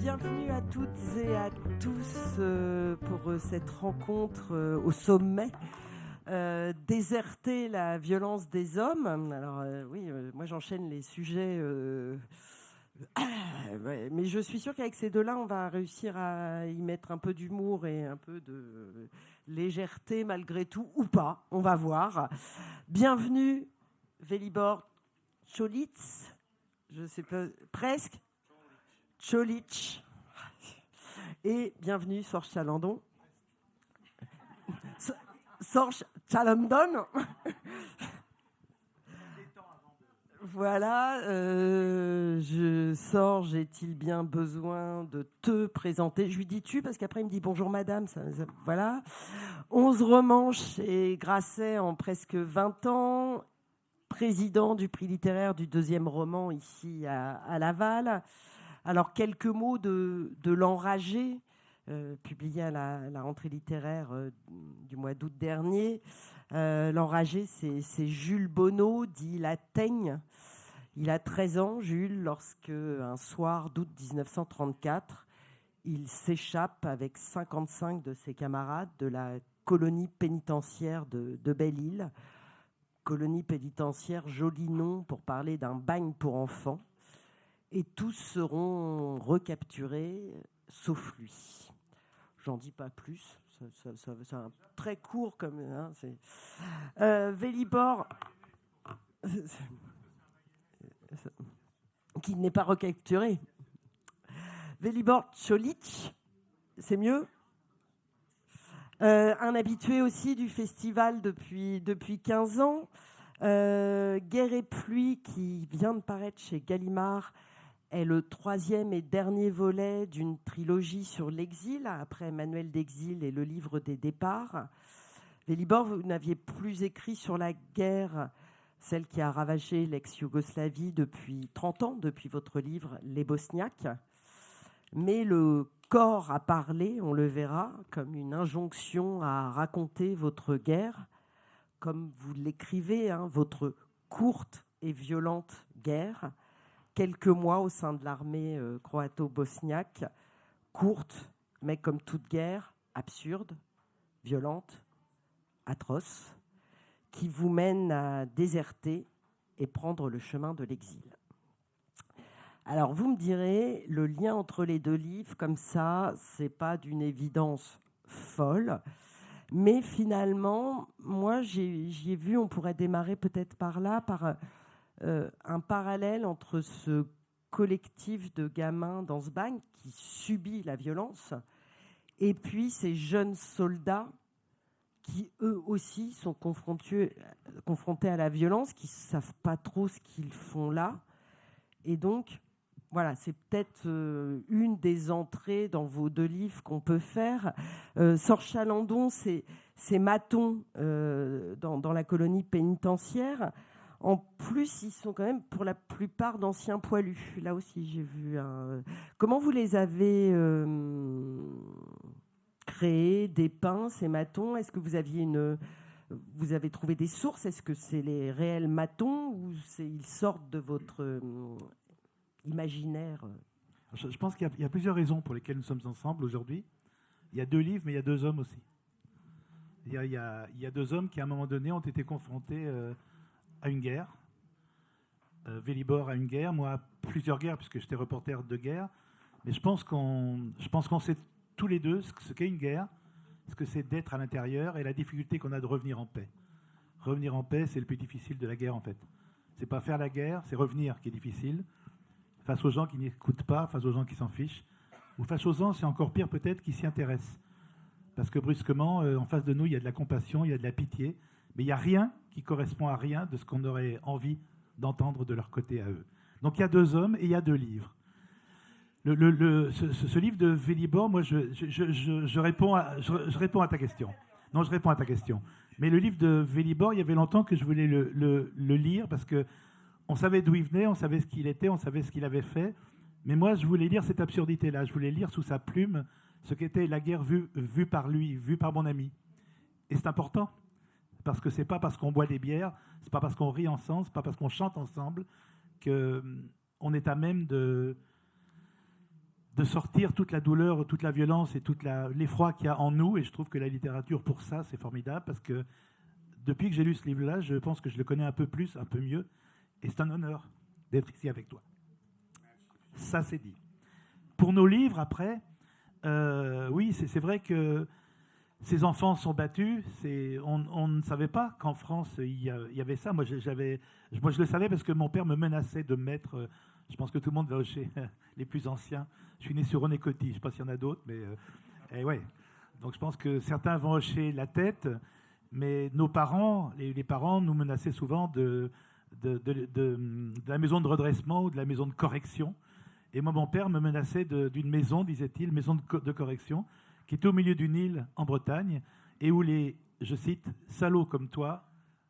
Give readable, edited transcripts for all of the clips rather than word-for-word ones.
Bienvenue à toutes et à tous pour cette rencontre au sommet. Déserter la violence des hommes. Alors moi j'enchaîne les sujets, mais je suis sûre qu'avec ces deux-là, on va réussir à y mettre un peu d'humour et un peu de légèreté malgré tout, ou pas, on va voir. Bienvenue, Velibor Čolić, je sais pas, presque, Čolić, et bienvenue, Sorge Chalandon. Sorge Chalandon. Voilà, Sorge, j'ai-il bien besoin de te présenter? Je lui dis tu parce qu'après il me dit bonjour madame, voilà. 11 romans chez Grasset en presque 20 ans, président du prix littéraire du deuxième roman ici à Laval. Alors quelques mots de L'Enragé, publié à la rentrée littéraire du mois d'août dernier. L'Enragé, c'est Jules Bonneau, dit La Teigne. Il a 13 ans, Jules, lorsque, un soir d'août 1934, il s'échappe avec 55 de ses camarades de la colonie pénitentiaire de Belle-Île. Colonie pénitentiaire, joli nom pour parler d'un bagne pour enfants. Et tous seront recapturés, sauf lui. J'en dis pas plus. C'est un très court comme. Hein, Velibor, qui n'est pas recapturé. Velibor Čolić, c'est mieux. Un habitué aussi du festival depuis 15 ans. Guerre et pluie, qui vient de paraître chez Gallimard, est le troisième et dernier volet d'une trilogie sur l'exil, après Manuel d'exil et le livre des départs. Velibor, vous n'aviez plus écrit sur la guerre, celle qui a ravagé l'ex-Yougoslavie depuis 30 ans, depuis votre livre Les Bosniaques. Mais le corps a parlé, on le verra, comme une injonction à raconter votre guerre, comme vous l'écrivez, hein, votre courte et violente guerre. Quelques mois au sein de l'armée croato-bosniaque, courte, mais comme toute guerre, absurde, violente, atroce, qui vous mène à déserter et prendre le chemin de l'exil. Alors vous me direz, le lien entre les deux livres, comme ça, c'est pas d'une évidence folle, mais finalement, moi j'y ai vu, on pourrait démarrer peut-être par là, par un parallèle entre ce collectif de gamins dans ce bagne qui subit la violence et puis ces jeunes soldats qui eux aussi sont confrontés à la violence, qui ne savent pas trop ce qu'ils font là. Et donc, voilà, c'est peut-être une des entrées dans vos deux livres qu'on peut faire. Sorge Chalandon, c'est Maton dans la colonie pénitentiaire. En plus, ils sont quand même pour la plupart d'anciens poilus. Là aussi, j'ai vu un... Comment vous les avez créés, dépeints, ces matons? Est-ce que vous avez trouvé des sources? Est-ce que c'est les réels matons ou ils sortent de votre imaginaire? Je pense qu'il y a plusieurs raisons pour lesquelles nous sommes ensemble aujourd'hui. Il y a deux livres, mais il y a deux hommes aussi. Il y a deux hommes qui, à un moment donné, ont été confrontés à une guerre. Velibor à une guerre, moi à plusieurs guerres, puisque j'étais reporter de guerre. Mais je pense qu'on sait tous les deux ce qu'est une guerre, ce que c'est d'être à l'intérieur et la difficulté qu'on a de revenir en paix. Revenir en paix, c'est le plus difficile de la guerre, en fait. C'est pas faire la guerre, c'est revenir qui est difficile. Face aux gens qui n'écoutent pas, face aux gens qui s'en fichent, ou face aux gens, c'est encore pire peut-être, qui s'y intéressent. Parce que brusquement, en face de nous, il y a de la compassion, il y a de la pitié, mais il n'y a rien qui correspond à rien de ce qu'on aurait envie d'entendre de leur côté à eux. Donc il y a deux hommes et il y a deux livres. Ce livre de Velibor, moi, je réponds à ta question. Non, je réponds à ta question. Mais le livre de Velibor, il y avait longtemps que je voulais le lire parce que on savait d'où il venait, on savait ce qu'il était, on savait ce qu'il avait fait. Mais moi, je voulais lire cette absurdité-là. Je voulais lire sous sa plume ce qu'était la guerre vue par lui, vue par mon ami. Et c'est important. Parce que c'est pas parce qu'on boit des bières, c'est pas parce qu'on rit ensemble, c'est pas parce qu'on chante ensemble qu'on est à même de de sortir toute la douleur, toute la violence et l'effroi qu'il y a en nous. Et je trouve que la littérature, pour ça, c'est formidable, parce que depuis que j'ai lu ce livre-là, je pense que je le connais un peu plus, un peu mieux. Et c'est un honneur d'être ici avec toi. Ça, c'est dit. Pour nos livres, après, oui, c'est vrai que ces enfants sont battus. On ne savait pas qu'en France, il y avait ça. Moi, je le savais parce que mon père me menaçait de me mettre... je pense que tout le monde va hocher, les plus anciens. Je suis né sur René Coty. Je ne sais pas s'il y en a d'autres, mais... ouais. Donc, je pense que certains vont hocher la tête. Mais nos parents, les parents, nous menaçaient souvent de la maison de redressement ou de la maison de correction. Et moi, mon père me menaçait d'une maison, disait-il, maison de correction, qui était au milieu d'une île en Bretagne, et où les, je cite, salauds comme toi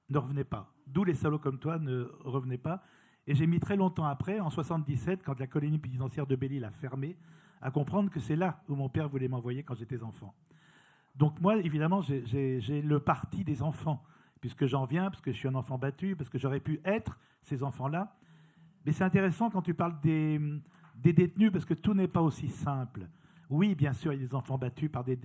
ne revenaient pas. D'où les salauds comme toi ne revenaient pas. Et j'ai mis très longtemps après, en 77, quand la colonie pénitentiaire de Belle-Île a fermé, à comprendre que c'est là où mon père voulait m'envoyer quand j'étais enfant. Donc moi, évidemment, j'ai le parti des enfants, puisque j'en viens, parce que je suis un enfant battu, parce que j'aurais pu être ces enfants-là. Mais c'est intéressant quand tu parles des détenus, parce que tout n'est pas aussi simple. Oui, bien sûr, il y a des enfants battus par des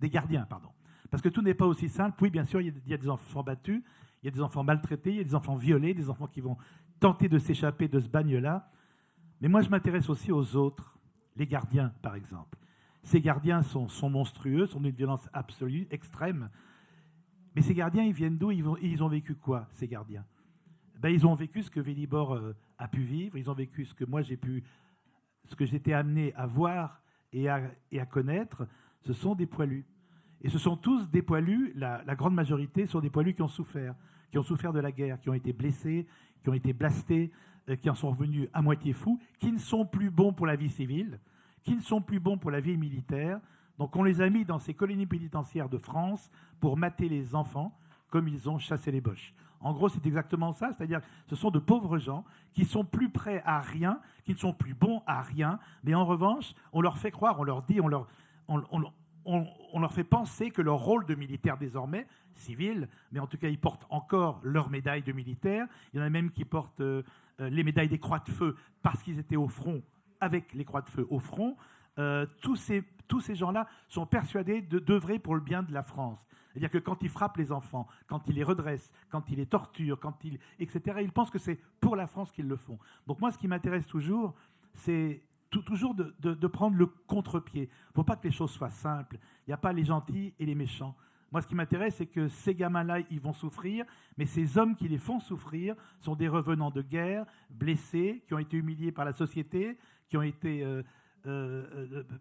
gardiens, pardon. Parce que tout n'est pas aussi simple. Oui, bien sûr, il y a des enfants battus, il y a des enfants maltraités, il y a des enfants violés, des enfants qui vont tenter de s'échapper de ce bagne-là. Mais moi, je m'intéresse aussi aux autres, les gardiens, par exemple. Ces gardiens sont monstrueux, sont d'une violence absolue, extrême. Mais ces gardiens, ils viennent d'où? Ils ont vécu quoi, ces gardiens? Ils ont vécu ce que Vélibor a pu vivre, ils ont vécu ce que moi ce que j'étais amené à voir et à connaître. Ce sont des poilus. Et ce sont tous des poilus, la grande majorité sont des poilus qui ont souffert de la guerre, qui ont été blessés, qui ont été blastés, qui en sont revenus à moitié fous, qui ne sont plus bons pour la vie civile, qui ne sont plus bons pour la vie militaire. Donc on les a mis dans ces colonies pénitentiaires de France pour mater les enfants comme ils ont chassé les boches. En gros, c'est exactement ça, c'est-à-dire que ce sont de pauvres gens qui sont plus prêts à rien, qui ne sont plus bons à rien, mais en revanche, on leur fait croire, on leur dit, on leur fait penser que leur rôle de militaire désormais, civil, mais en tout cas ils portent encore leur médaille de militaire. Il y en a même qui portent les médailles des croix de feu parce qu'ils étaient au front, avec les croix de feu au front. Tous ces gens-là sont persuadés d'œuvrer pour le bien de la France. C'est-à-dire que quand ils frappent les enfants, quand ils les redressent, quand ils les torturent, etc., ils pensent que c'est pour la France qu'ils le font. Donc moi, ce qui m'intéresse toujours, c'est toujours de prendre le contre-pied. Il ne faut pas que les choses soient simples. Il n'y a pas les gentils et les méchants. Moi, ce qui m'intéresse, c'est que ces gamins-là, ils vont souffrir, mais ces hommes qui les font souffrir sont des revenants de guerre, blessés, qui ont été humiliés par la société, qui ont été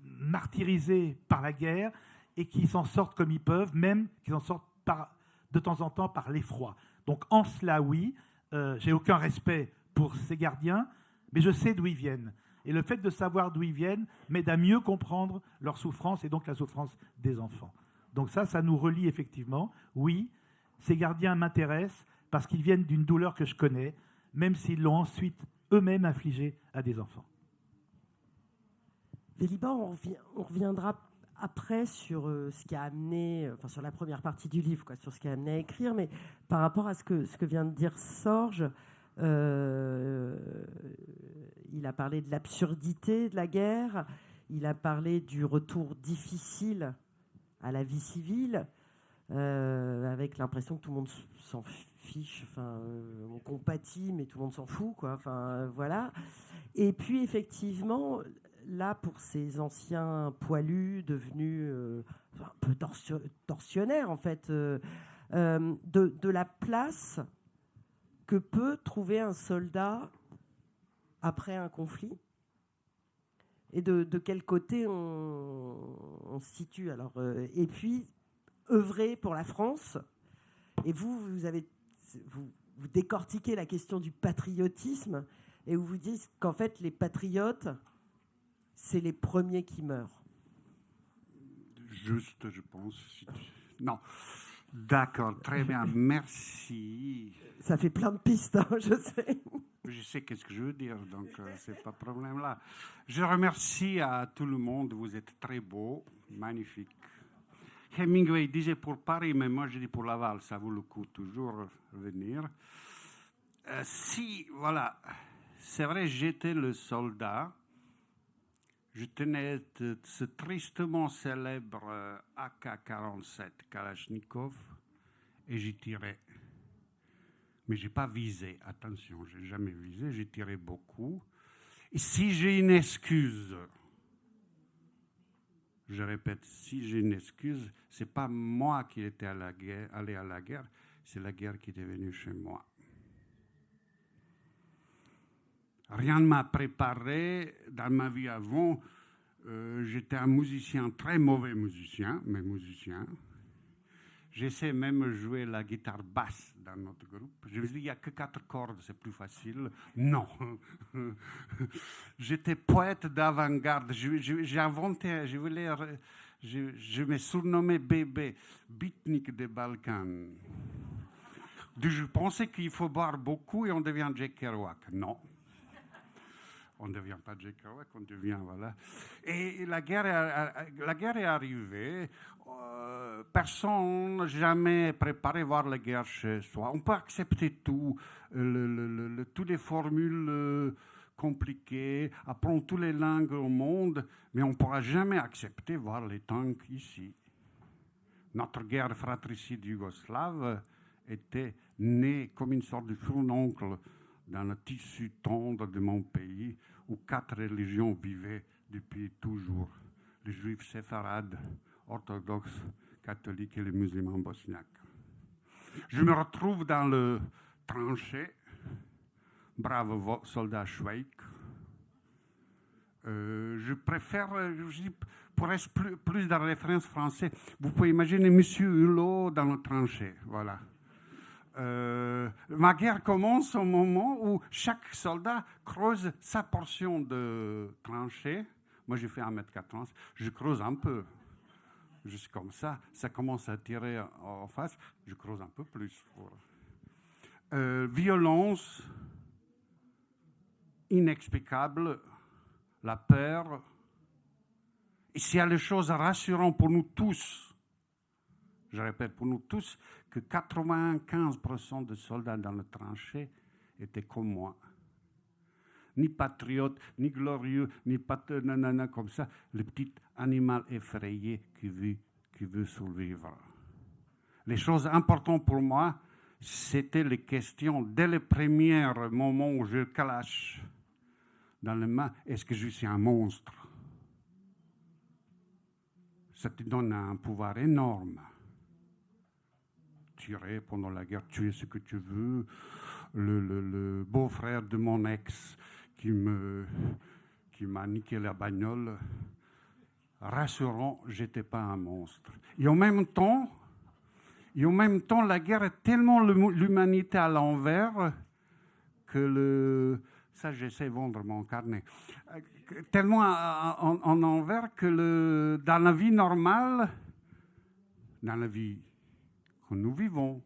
martyrisés par la guerre, et qui s'en sortent comme ils peuvent, même qu'ils s'en sortent de temps en temps par l'effroi. Donc en cela, oui, j'ai aucun respect pour ces gardiens, mais je sais d'où ils viennent. Et le fait de savoir d'où ils viennent m'aide à mieux comprendre leur souffrance et donc la souffrance des enfants. Donc ça nous relie effectivement. Oui, ces gardiens m'intéressent parce qu'ils viennent d'une douleur que je connais, même s'ils l'ont ensuite eux-mêmes infligée à des enfants. Vélibor, on reviendra après sur ce qui a amené, enfin sur la première partie du livre, sur ce qui a amené à écrire, mais par rapport à ce que vient de dire Sorge, il a parlé de l'absurdité de la guerre, il a parlé du retour difficile à la vie civile, avec l'impression que tout le monde s'en fiche, on compatit, mais tout le monde s'en fout, voilà. Et puis effectivement, là, pour ces anciens poilus devenus un peu tortionnaires, en fait, de la place que peut trouver un soldat après un conflit et de quel côté on se situe. Alors, et puis, œuvrer pour la France. Et vous décortiquez la question du patriotisme et vous dites qu'en fait, les patriotes, c'est les premiers qui meurent. Juste, je pense. Non. D'accord, très bien, merci. Ça fait plein de pistes, hein, je sais. Je sais qu'est-ce que je veux dire, donc c'est pas problème là. Je remercie à tout le monde, vous êtes très beaux, magnifiques. Hemingway disait pour Paris, mais moi je dis pour Laval, ça vaut le coup toujours venir. Si, voilà, c'est vrai, j'étais le soldat. je tenais ce tristement célèbre AK-47 Kalachnikov et j'y tirais. Mais je n'ai pas visé, attention, je n'ai jamais visé, j'ai tiré beaucoup. Et si j'ai une excuse, je répète, si j'ai une excuse, ce n'est pas moi qui étais allé à la guerre, c'est la guerre qui était venue chez moi. Rien ne m'a préparé dans ma vie avant. J'étais un musicien, très mauvais musicien, mais musicien. J'essaie même de jouer la guitare basse dans notre groupe. Je me dis, il n'y a que 4 cordes, c'est plus facile. Non. J'étais poète d'avant-garde. J'ai inventé, je me surnommais Bébé, beatnik des Balkans. Je pensais qu'il faut boire beaucoup et on devient Jack Kerouac. Non. On ne devient pas Jack Kerouac, on devient, voilà. Et la guerre est arrivée. Personne n'a jamais préparé voir la guerre chez soi. On peut accepter tout, toutes les formules compliquées, apprendre toutes les langues au monde, mais on ne pourra jamais accepter voir les tanks ici. Notre guerre fratricide yougoslave était née comme une sorte de fournoncle dans le tissu tendre de mon pays, où 4 religions vivaient depuis toujours. Les juifs séfarades, orthodoxes, catholiques et les musulmans bosniaques. Je me retrouve dans le tranchée, brave soldat Schweik. Je préfère, pour être plus dans la référence française, vous pouvez imaginer Monsieur Hulot dans le tranchée, voilà. Ma guerre commence au moment où chaque soldat creuse sa portion de tranchée. Moi, j'ai fait 1m80, je creuse un peu. Juste comme ça, ça commence à tirer en face, je creuse un peu plus. Violence inexplicable, la peur. Et s'il y a les choses rassurantes pour nous tous, je répète, pour nous tous, que 95% des soldats dans le tranchée étaient comme moi. Ni patriotes, ni glorieux, ni nanana comme ça, le petit animal effrayé qui veut survivre. Les choses importantes pour moi, c'était les questions, dès le premier moment où je calache dans les mains, est-ce que je suis un monstre? Ça te donne un pouvoir énorme. Tirer pendant la guerre, tuer ce que tu veux. Le beau-frère de mon ex qui m'a niqué la bagnole. Rassurant, j'étais pas un monstre. Et en même temps, la guerre est tellement l'humanité à l'envers que ça, j'essaie de vendre mon carnet. Tellement en envers que dans la vie normale, dans la vie que nous vivons,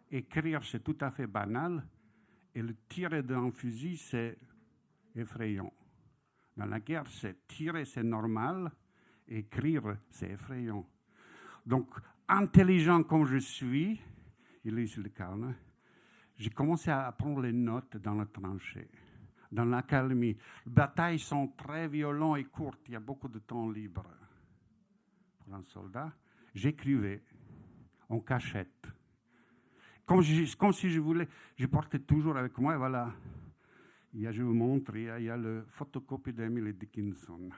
écrire, c'est tout à fait banal, et le tirer d'un fusil, c'est effrayant. Dans la guerre, c'est tirer, c'est normal, écrire, c'est effrayant. Donc, intelligent comme je suis, il est ici le carnet, j'ai commencé à prendre les notes dans la tranchée, dans l'accalmie. Les batailles sont très violentes et courtes, il y a beaucoup de temps libre. Pour un soldat, j'écrivais en cachette. Comme si je voulais, je portais toujours avec moi, et voilà. Je vous montre, il y a le photocopie d'Emily Dickinson.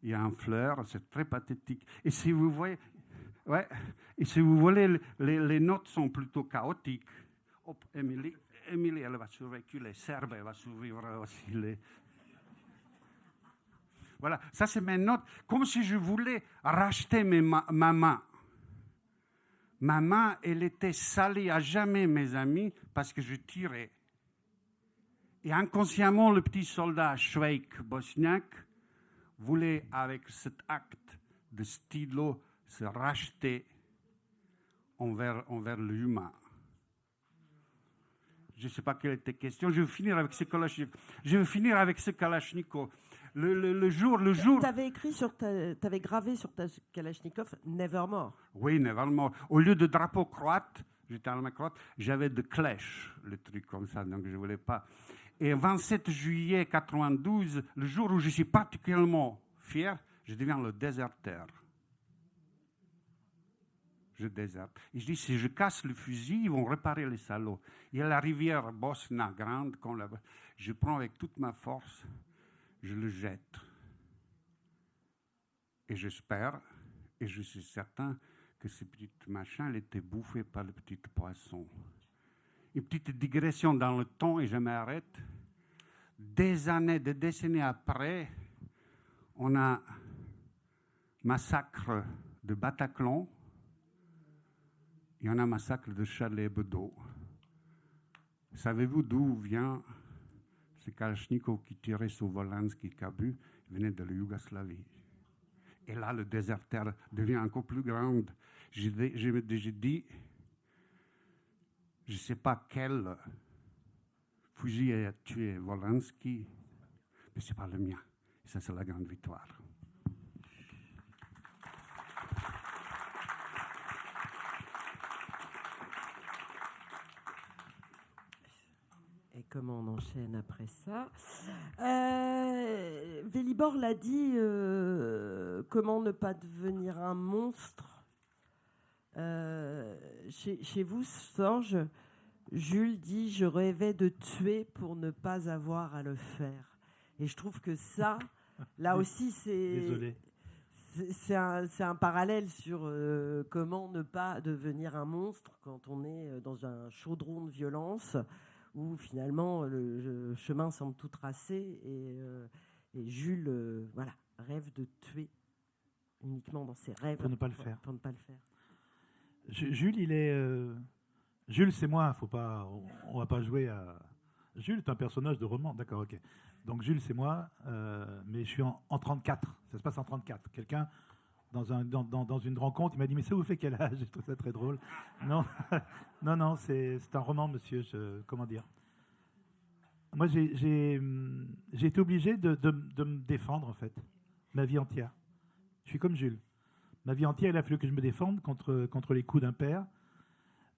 Il y a un fleur, c'est très pathétique. Et si vous voyez, les notes sont plutôt chaotiques. Hop, Emily, elle va survivre les Serbes, elle va survivre aussi les... Voilà, ça c'est mes notes, comme si je voulais racheter ma main. Ma main, elle était salie à jamais, mes amis, parce que je tirais. Et inconsciemment, le petit soldat Schweik bosniaque voulait, avec cet acte de stylo, se racheter envers l'humain. Je ne sais pas quelle était la question. Je vais finir avec ce Kalachnikov. Le jour. T'avais gravé sur ta Kalachnikov Nevermore. Oui, Nevermore. Au lieu de drapeau croate, j'étais allemand croate, j'avais de Clash, le truc comme ça, donc je ne voulais pas. Et 27 juillet 92, le jour où je suis particulièrement fier, je deviens le déserteur. Je déserte. Et je dis, si je casse le fusil, ils vont réparer les salauds. Il y a la rivière Bosna grande, je prends avec toute ma force, je le jette. Et j'espère, et je suis certain que ce petit machin, il était bouffé par le petit poisson. Une petite digression dans le temps, et je m'arrête. Des décennies après, on a massacre de Bataclan, il y en a un massacre de Charlie Hebdo. Savez-vous d'où vient ce Kalachnikov qui tirait sur Volinsky Kabu? Il venait de la Yougoslavie. Et là, le déserteur devient encore plus grand. J'ai dit, je ne sais pas quel fusil a tué Volinsky, mais ce n'est pas le mien. Et ça, c'est la grande victoire. Et comment on enchaîne après ça? Vélibor l'a dit, comment ne pas devenir un monstre? Chez vous, Sorge, Jules dit « Je rêvais de tuer pour ne pas avoir à le faire ». Et je trouve que ça, là aussi, c'est un parallèle sur comment ne pas devenir un monstre quand on est dans un chaudron de violence où finalement le chemin semble tout tracé et Jules rêve de tuer uniquement dans ses rêves. Pour ne pas le faire. Pour ne pas le faire. Jules, Jules, c'est moi, on va pas jouer à... Jules est un personnage de roman, d'accord, ok. Donc Jules, c'est moi, mais je suis en 34, ça se passe en 34. Quelqu'un, dans une rencontre, il m'a dit « Mais ça vous fait quel âge ?» Je trouve ça très drôle. Non, non, c'est un roman, monsieur, comment dire. Moi, j'ai été obligé de me défendre, en fait, ma vie entière. Je suis comme Jules. Ma vie entière, il a fallu que je me défende contre les coups d'un père.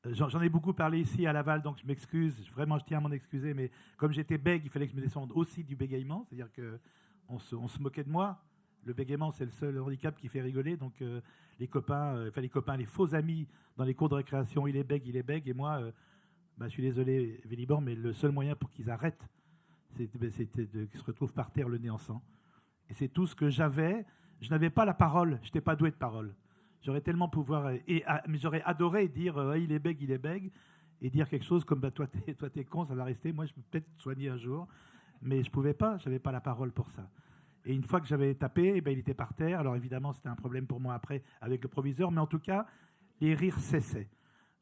J'en ai beaucoup parlé ici à Laval, donc je m'excuse. Vraiment, je tiens à m'en excuser. Mais comme j'étais bègue, il fallait que je me défende aussi du bégaiement. C'est-à-dire qu'on se moquait de moi. Le bégaiement, c'est le seul handicap qui fait rigoler. Donc les copains, les faux amis dans les cours de récréation, il est bègue. Et moi, je suis désolé, Vélibor, mais le seul moyen pour qu'ils arrêtent, c'était qu'ils se retrouvent par terre, le nez en sang. Et c'est tout ce que j'avais. Je n'avais pas la parole. Je n'étais pas doué de parole. J'aurais tellement pouvoir... mais j'aurais adoré dire il est bègue, et dire quelque chose comme toi, t'es con, ça va rester. Moi, je peux peut-être soigner un jour. Mais je ne pouvais pas, je n'avais pas la parole pour ça. Et une fois que j'avais tapé, il était par terre. Alors évidemment, c'était un problème pour moi après avec le proviseur. Mais en tout cas, les rires cessaient.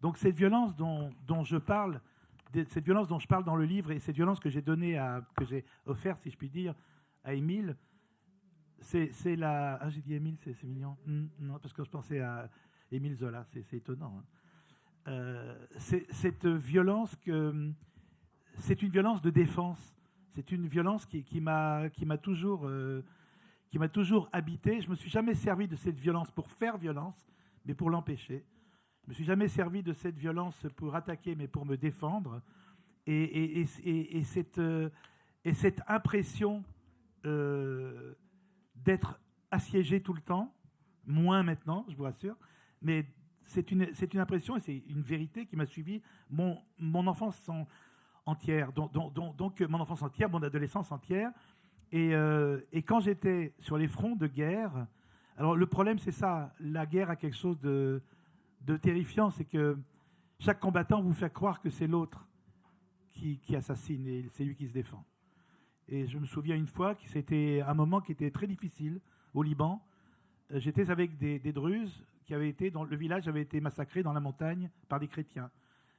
Donc cette violence dont je parle, cette violence dont je parle dans le livre, et cette violence que j'ai offerte, si je puis dire, à Émile, c'est la... Ah, j'ai dit Émile, c'est mignon. Non, parce que je pensais à Émile Zola, c'est étonnant. Hein. Cette violence, c'est une violence de défense. C'est une violence qui m'a toujours habité. Je ne me suis jamais servi de cette violence pour faire violence, mais pour l'empêcher. Je ne me suis jamais servi de cette violence pour attaquer, mais pour me défendre. Et cette impression... d'être assiégé tout le temps, moins maintenant, je vous rassure, mais c'est une impression et c'est une vérité qui m'a suivi mon enfance entière, donc mon enfance entière, mon adolescence entière, et quand j'étais sur les fronts de guerre, alors le problème c'est ça, la guerre a quelque chose de terrifiant, c'est que chaque combattant vous fait croire que c'est l'autre qui assassine et c'est lui qui se défend. Et je me souviens une fois que c'était un moment qui était très difficile au Liban. J'étais avec des Druzes qui avaient été le village avait été massacré dans la montagne par des chrétiens.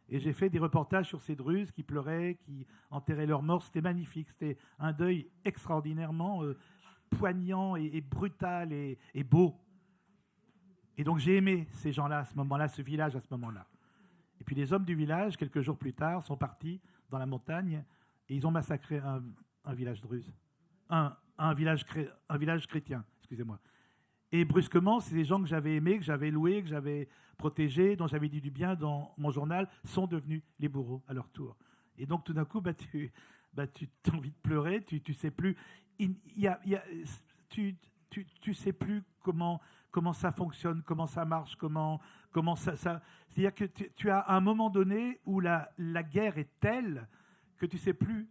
Et j'ai fait des reportages sur ces Druzes qui pleuraient, qui enterraient leurs morts. C'était magnifique. C'était un deuil extraordinairement poignant et brutal et beau. Et donc j'ai aimé ces gens-là à ce moment-là, ce village à ce moment-là. Et puis les hommes du village, quelques jours plus tard, sont partis dans la montagne et ils ont massacré un village druze, un village chrétien, excusez-moi. Et brusquement, c'est des gens que j'avais aimés, que j'avais loués, que j'avais protégés, dont j'avais dit du bien dans mon journal, sont devenus les bourreaux à leur tour. Et donc tout d'un coup, bah, tu as envie de pleurer, tu sais plus. Tu sais plus comment ça fonctionne, comment ça marche, comment ça. C'est-à-dire que tu as un moment donné où la guerre est telle que tu sais plus.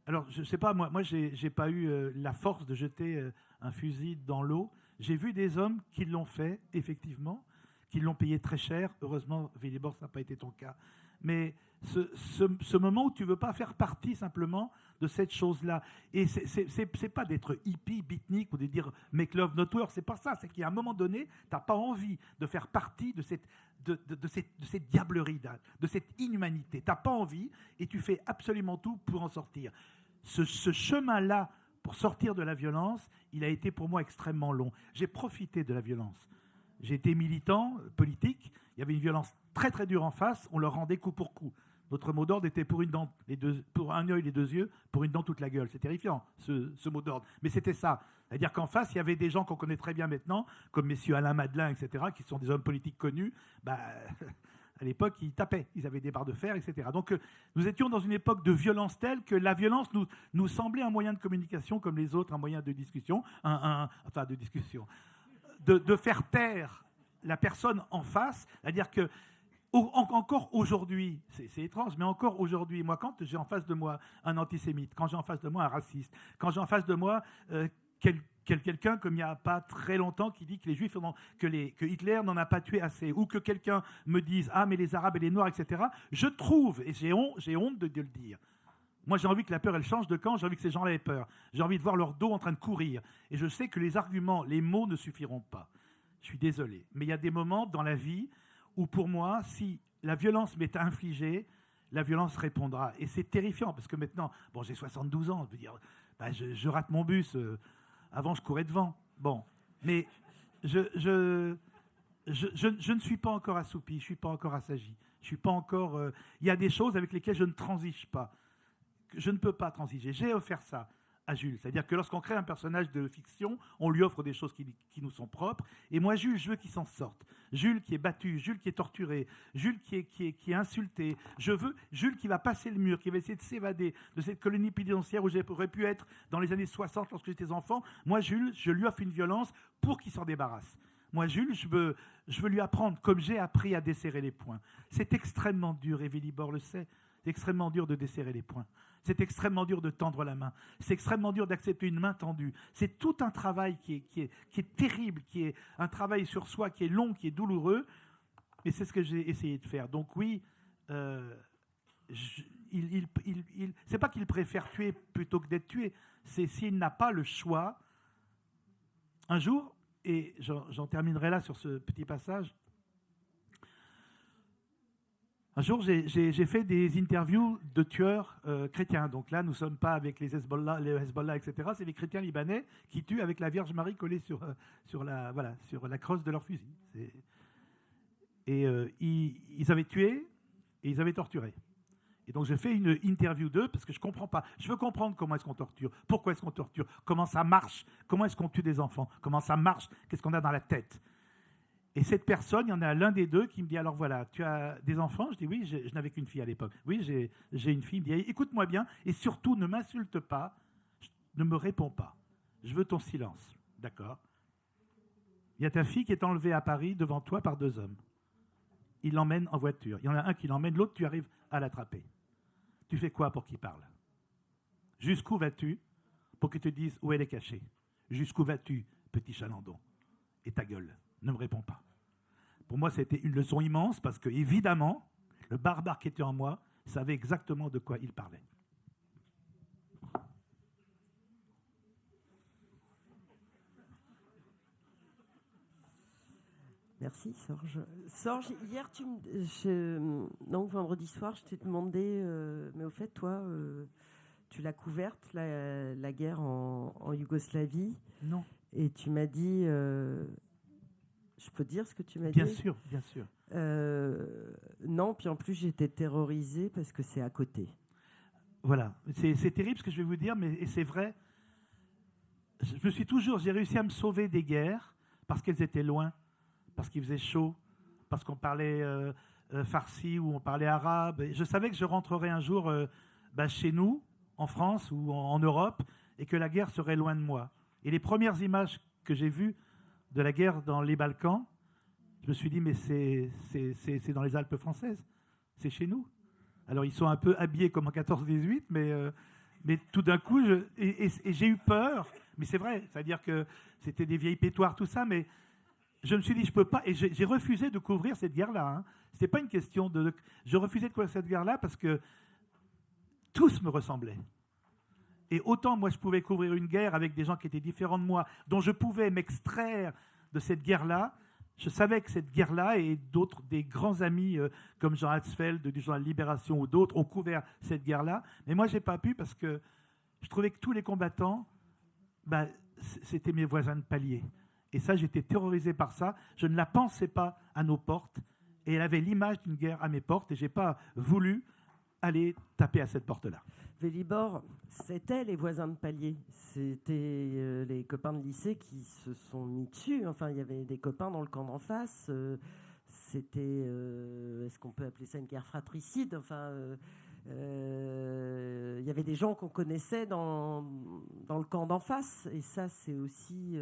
Alors, je sais pas, moi j'ai pas eu la force de jeter un fusil dans l'eau. J'ai vu des hommes qui l'ont fait, effectivement, qui l'ont payé très cher. Heureusement, Villebord, ça n'a pas été ton cas. Mais ce moment où tu ne veux pas faire partie simplement de cette chose-là. Et c'est pas d'être hippie, beatnik ou de dire make love not war, c'est pas ça. C'est qu'à un moment donné, tu n'as pas envie de faire partie de cette diablerie, de cette inhumanité. Tu n'as pas envie et tu fais absolument tout pour en sortir. Ce chemin-là, pour sortir de la violence, il a été pour moi extrêmement long. J'ai profité de la violence. J'ai été militant, politique. Il y avait une violence très très dure en face. On leur rendait coup pour coup. Notre mot d'ordre était pour un œil les deux yeux, pour une dent toute la gueule. C'est terrifiant, ce mot d'ordre. Mais c'était ça. C'est-à-dire qu'en face, il y avait des gens qu'on connaît très bien maintenant, comme messieurs Alain Madelin, etc., qui sont des hommes politiques connus. À l'époque, ils tapaient. Ils avaient des barres de fer, etc. Donc, nous étions dans une époque de violence telle que la violence nous semblait un moyen de communication comme les autres, un moyen de discussion, de faire taire la personne en face. C'est-à-dire que encore aujourd'hui, c'est étrange, mais encore aujourd'hui, moi, quand j'ai en face de moi un antisémite, quand j'ai en face de moi un raciste, quand j'ai en face de moi quelqu'un, comme il n'y a pas très longtemps, qui dit que les Juifs, que Hitler n'en a pas tué assez, ou que quelqu'un me dise « Ah, mais les Arabes et les Noirs, etc. » Je trouve, et j'ai honte de le dire, moi, j'ai envie que la peur, elle change de camp, j'ai envie que ces gens-là aient peur. J'ai envie de voir leur dos en train de courir. Et je sais que les arguments, les mots ne suffiront pas. Je suis désolé. Mais il y a des moments dans la vie où, pour moi, si la violence m'est infligée, la violence répondra. Et c'est terrifiant, parce que maintenant, bon, j'ai 72 ans, je veux dire, je rate mon bus. Avant, je courais devant. Bon, mais je ne suis pas encore assoupi, je ne suis pas encore assagi. Je suis pas encore. Il y a des choses avec lesquelles je ne transige pas. Je ne peux pas transiger. J'ai offert ça à Jules. C'est-à-dire que lorsqu'on crée un personnage de fiction, on lui offre des choses qui nous sont propres. Et moi, Jules, je veux qu'il s'en sorte. Jules qui est battu, Jules qui est torturé, Jules qui est insulté. Je veux Jules qui va passer le mur, qui va essayer de s'évader de cette colonie pénitentiaire où j'aurais pu être dans les années 60 lorsque j'étais enfant. Moi, Jules, je lui offre une violence pour qu'il s'en débarrasse. Moi, Jules, je veux lui apprendre, comme j'ai appris à desserrer les poings. C'est extrêmement dur, et Villebord le sait. C'est extrêmement dur de desserrer les poings. C'est extrêmement dur de tendre la main. C'est extrêmement dur d'accepter une main tendue. C'est tout un travail qui est terrible, qui est un travail sur soi, qui est long, qui est douloureux. Et c'est ce que j'ai essayé de faire. Donc oui, c'est pas qu'il préfère tuer plutôt que d'être tué. C'est s'il n'a pas le choix. Un jour, et j'en terminerai là sur ce petit passage, un jour, j'ai fait des interviews de tueurs chrétiens. Donc là, nous ne sommes pas avec les Hezbollah, etc. C'est les chrétiens libanais qui tuent avec la Vierge Marie collée sur la crosse de leur fusil. Et ils avaient tué et ils avaient torturé. Et donc, j'ai fait une interview d'eux parce que je ne comprends pas. Je veux comprendre comment est-ce qu'on torture, pourquoi est-ce qu'on torture, comment ça marche, comment est-ce qu'on tue des enfants, comment ça marche, qu'est-ce qu'on a dans la tête. Et cette personne, il y en a l'un des deux qui me dit « Alors voilà, tu as des enfants ?» Je dis « Oui, je n'avais qu'une fille à l'époque. »« Oui, j'ai une fille. » Il me dit « Écoute-moi bien et surtout ne m'insulte pas, ne me réponds pas. Je veux ton silence. » D'accord. Il y a ta fille qui est enlevée à Paris devant toi par 2 hommes. Il l'emmène en voiture. Il y en a un qui l'emmène, l'autre, tu arrives à l'attraper. Tu fais quoi pour qu'il parle? Jusqu'où vas-tu pour qu'il te dise où elle est cachée? Jusqu'où vas-tu, petit chalandon? Et ta gueule. Ne me réponds pas. Pour moi, c'était une leçon immense parce que, évidemment, le barbare qui était en moi savait exactement de quoi il parlait. Merci, Sorge. Sorge, hier, vendredi soir, je t'ai demandé, mais au fait, toi, tu l'as couverte, la guerre en Yougoslavie. Non. Et tu m'as dit... Je peux dire ce que tu m'as dit? Bien sûr, bien sûr. Non, puis en plus, j'étais terrorisée parce que c'est à côté. Voilà. C'est terrible ce que je vais vous dire, mais c'est vrai. J'ai réussi à me sauver des guerres parce qu'elles étaient loin, parce qu'il faisait chaud, parce qu'on parlait farsi ou on parlait arabe. Et je savais que je rentrerais un jour chez nous, en France ou en Europe et que la guerre serait loin de moi. Et les premières images que j'ai vues de la guerre dans les Balkans, je me suis dit, mais c'est dans les Alpes françaises, c'est chez nous. Alors ils sont un peu habillés comme en 14-18, mais tout d'un coup, j'ai eu peur, mais c'est vrai, c'est-à-dire que c'était des vieilles pétoires, tout ça, mais je me suis dit, je peux pas, et j'ai refusé de couvrir cette guerre-là. Hein. C'était pas une question de... Je refusais de couvrir cette guerre-là parce que tous me ressemblaient. Et autant moi je pouvais couvrir une guerre avec des gens qui étaient différents de moi, dont je pouvais m'extraire de cette guerre-là, je savais que cette guerre-là et d'autres, des grands amis comme Jean Hatzfeld du journal Libération ou d'autres ont couvert cette guerre-là. Mais moi, je n'ai pas pu parce que je trouvais que tous les combattants, c'était mes voisins de palier. Et ça, j'étais terrorisé par ça. Je ne la pensais pas à nos portes. Et elle avait l'image d'une guerre à mes portes. Et je n'ai pas voulu aller taper à cette porte-là. Vélibor, c'était les voisins de palier. C'était les copains de lycée qui se sont mis dessus. Enfin, il y avait des copains dans le camp d'en face. C'était, est-ce qu'on peut appeler ça une guerre fratricide? Enfin, il y avait des gens qu'on connaissait dans le camp d'en face. Et ça, c'est aussi...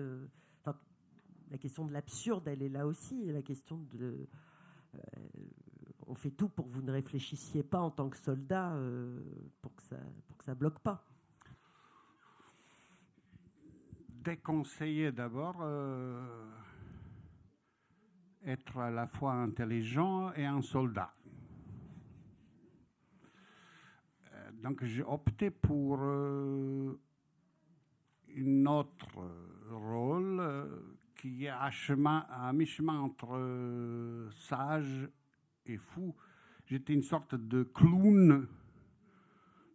la question de l'absurde, elle est là aussi. Et la question de... on fait tout pour que vous ne réfléchissiez pas en tant que soldat pour que ça bloque pas. Déconseiller d'abord être à la fois intelligent et un soldat. Donc j'ai opté pour un autre rôle qui est à mi-chemin entre sage et fou. J'étais une sorte de clown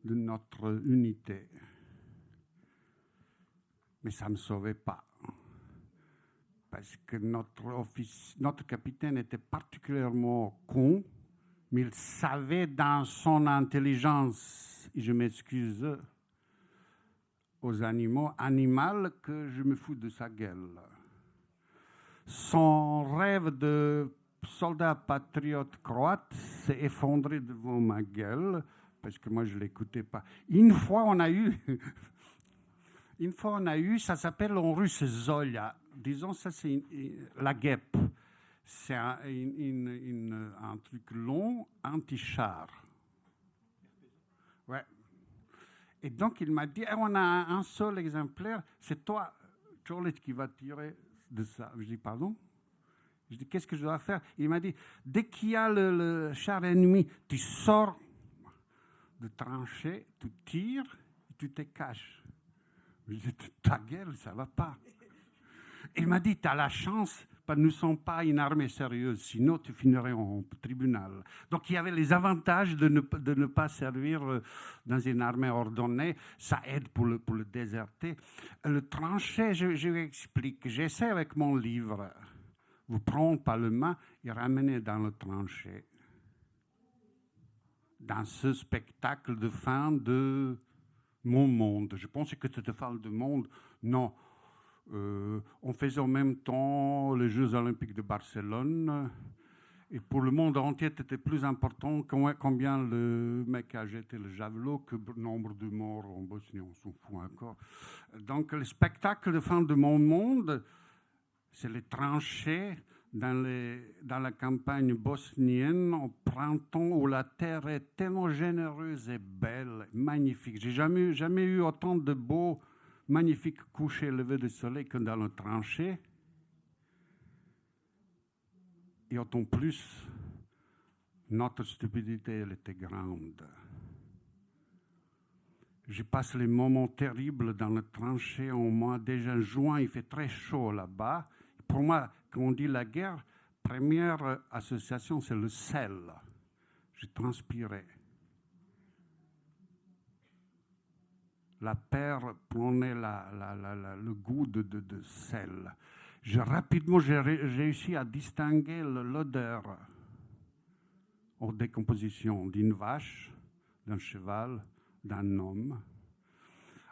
de notre unité. Mais ça ne me sauvait pas. Parce que notre capitaine était particulièrement con, mais il savait dans son intelligence, et je m'excuse aux animaux, que je me fous de sa gueule. Son rêve de soldat patriote croate s'est effondré devant ma gueule, parce que moi je ne l'écoutais pas. Une fois on a eu, ça s'appelle en russe Zolia. Disons, ça c'est la guêpe. C'est un truc long, anti-char. Ouais. Et donc il m'a dit, on a un seul exemplaire, c'est toi, Cholet, qui va tirer de ça. Je dis, pardon? Je dis, qu'est-ce que je dois faire? Il m'a dit, dès qu'il y a le char ennemi, tu sors de tranchée, tu tires, et tu te caches. Je dis, ta gueule, ça ne va pas. Il m'a dit, tu as la chance, parce que nous ne sommes pas une armée sérieuse, sinon tu finirais en tribunal. Donc il y avait les avantages de ne pas servir dans une armée ordonnée, ça aide pour le déserter. Le tranchée, je vous explique, j'essaie avec mon livre, vous prendre par la main et ramener dans le tranchée. Dans ce spectacle de fin de mon monde. Je pensais que c'était fin de monde. Non. On faisait en même temps les Jeux Olympiques de Barcelone. Et pour le monde entier, c'était plus important combien le mec a jeté le javelot que le nombre de morts en Bosnie. On s'en fout encore. Donc, le spectacle de fin de mon monde, c'est les tranchées dans la campagne bosnienne au printemps où la terre est tellement généreuse et belle, magnifique. J'ai jamais eu autant de beaux, magnifiques couchers levés de soleil que dans le tranchée. Et autant plus, notre stupidité, elle était grande. Je passe les moments terribles dans le tranchée au mois déjà juin, il fait très chaud là-bas. Pour moi, quand on dit la guerre, première association, c'est le sel. Je transpirais. La paire prenait le goût de sel. Rapidement, j'ai réussi à distinguer l'odeur en décomposition d'une vache, d'un cheval, d'un homme.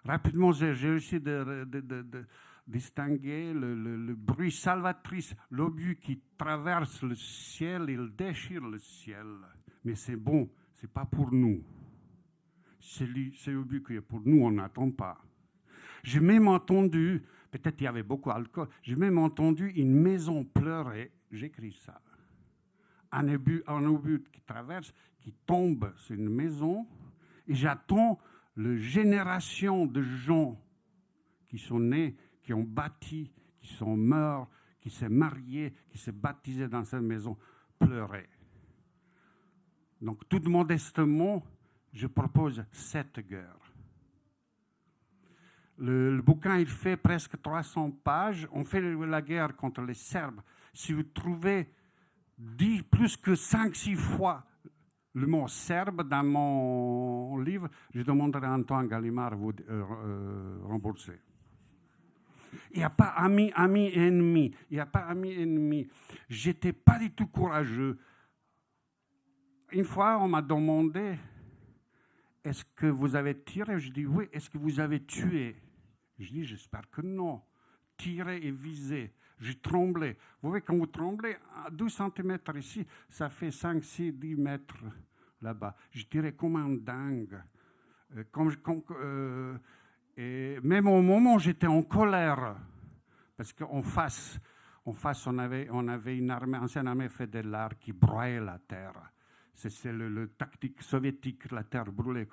Rapidement, j'ai réussi de distinguer le bruit salvatrice, l'obus qui traverse le ciel, il déchire le ciel. Mais c'est bon, c'est pas pour nous. c'est ubiquiteux. Pour nous, on n'attend pas. J'ai même entendu, peut-être il y avait beaucoup d'alcool, j'ai même entendu une maison pleurer, j'écris ça. Un obus qui traverse, qui tombe sur une maison, et j'attends la génération de gens qui sont nés, qui ont bâti, qui sont morts, qui s'est marié, qui s'est baptisé dans cette maison, pleurer. Donc, tout modestement, je propose cette guerre. Le bouquin, il fait presque 300 pages. On fait la guerre contre les Serbes. Si vous trouvez plus que 5-6 fois le mot serbe dans mon livre, je demanderai à Antoine Gallimard de vous rembourser. Il n'y a pas ami, ennemi. Il n'y a pas ami, ennemi. Je n'étais pas du tout courageux. Une fois, on m'a demandé, est-ce que vous avez tiré? Je dis oui. Est-ce que vous avez tué? Je dis, j'espère que non. Tirer et viser. J'ai tremblé. Vous voyez, quand vous tremblez, à 12 cm ici, ça fait 5, 6, 10 mètres là-bas. Je tirais comme un dingue. Et même au moment où j'étais en colère, parce qu'en face, on avait une ancienne armée fédérale qui broyait la terre. C'est le tactique soviétique, la terre brûlée.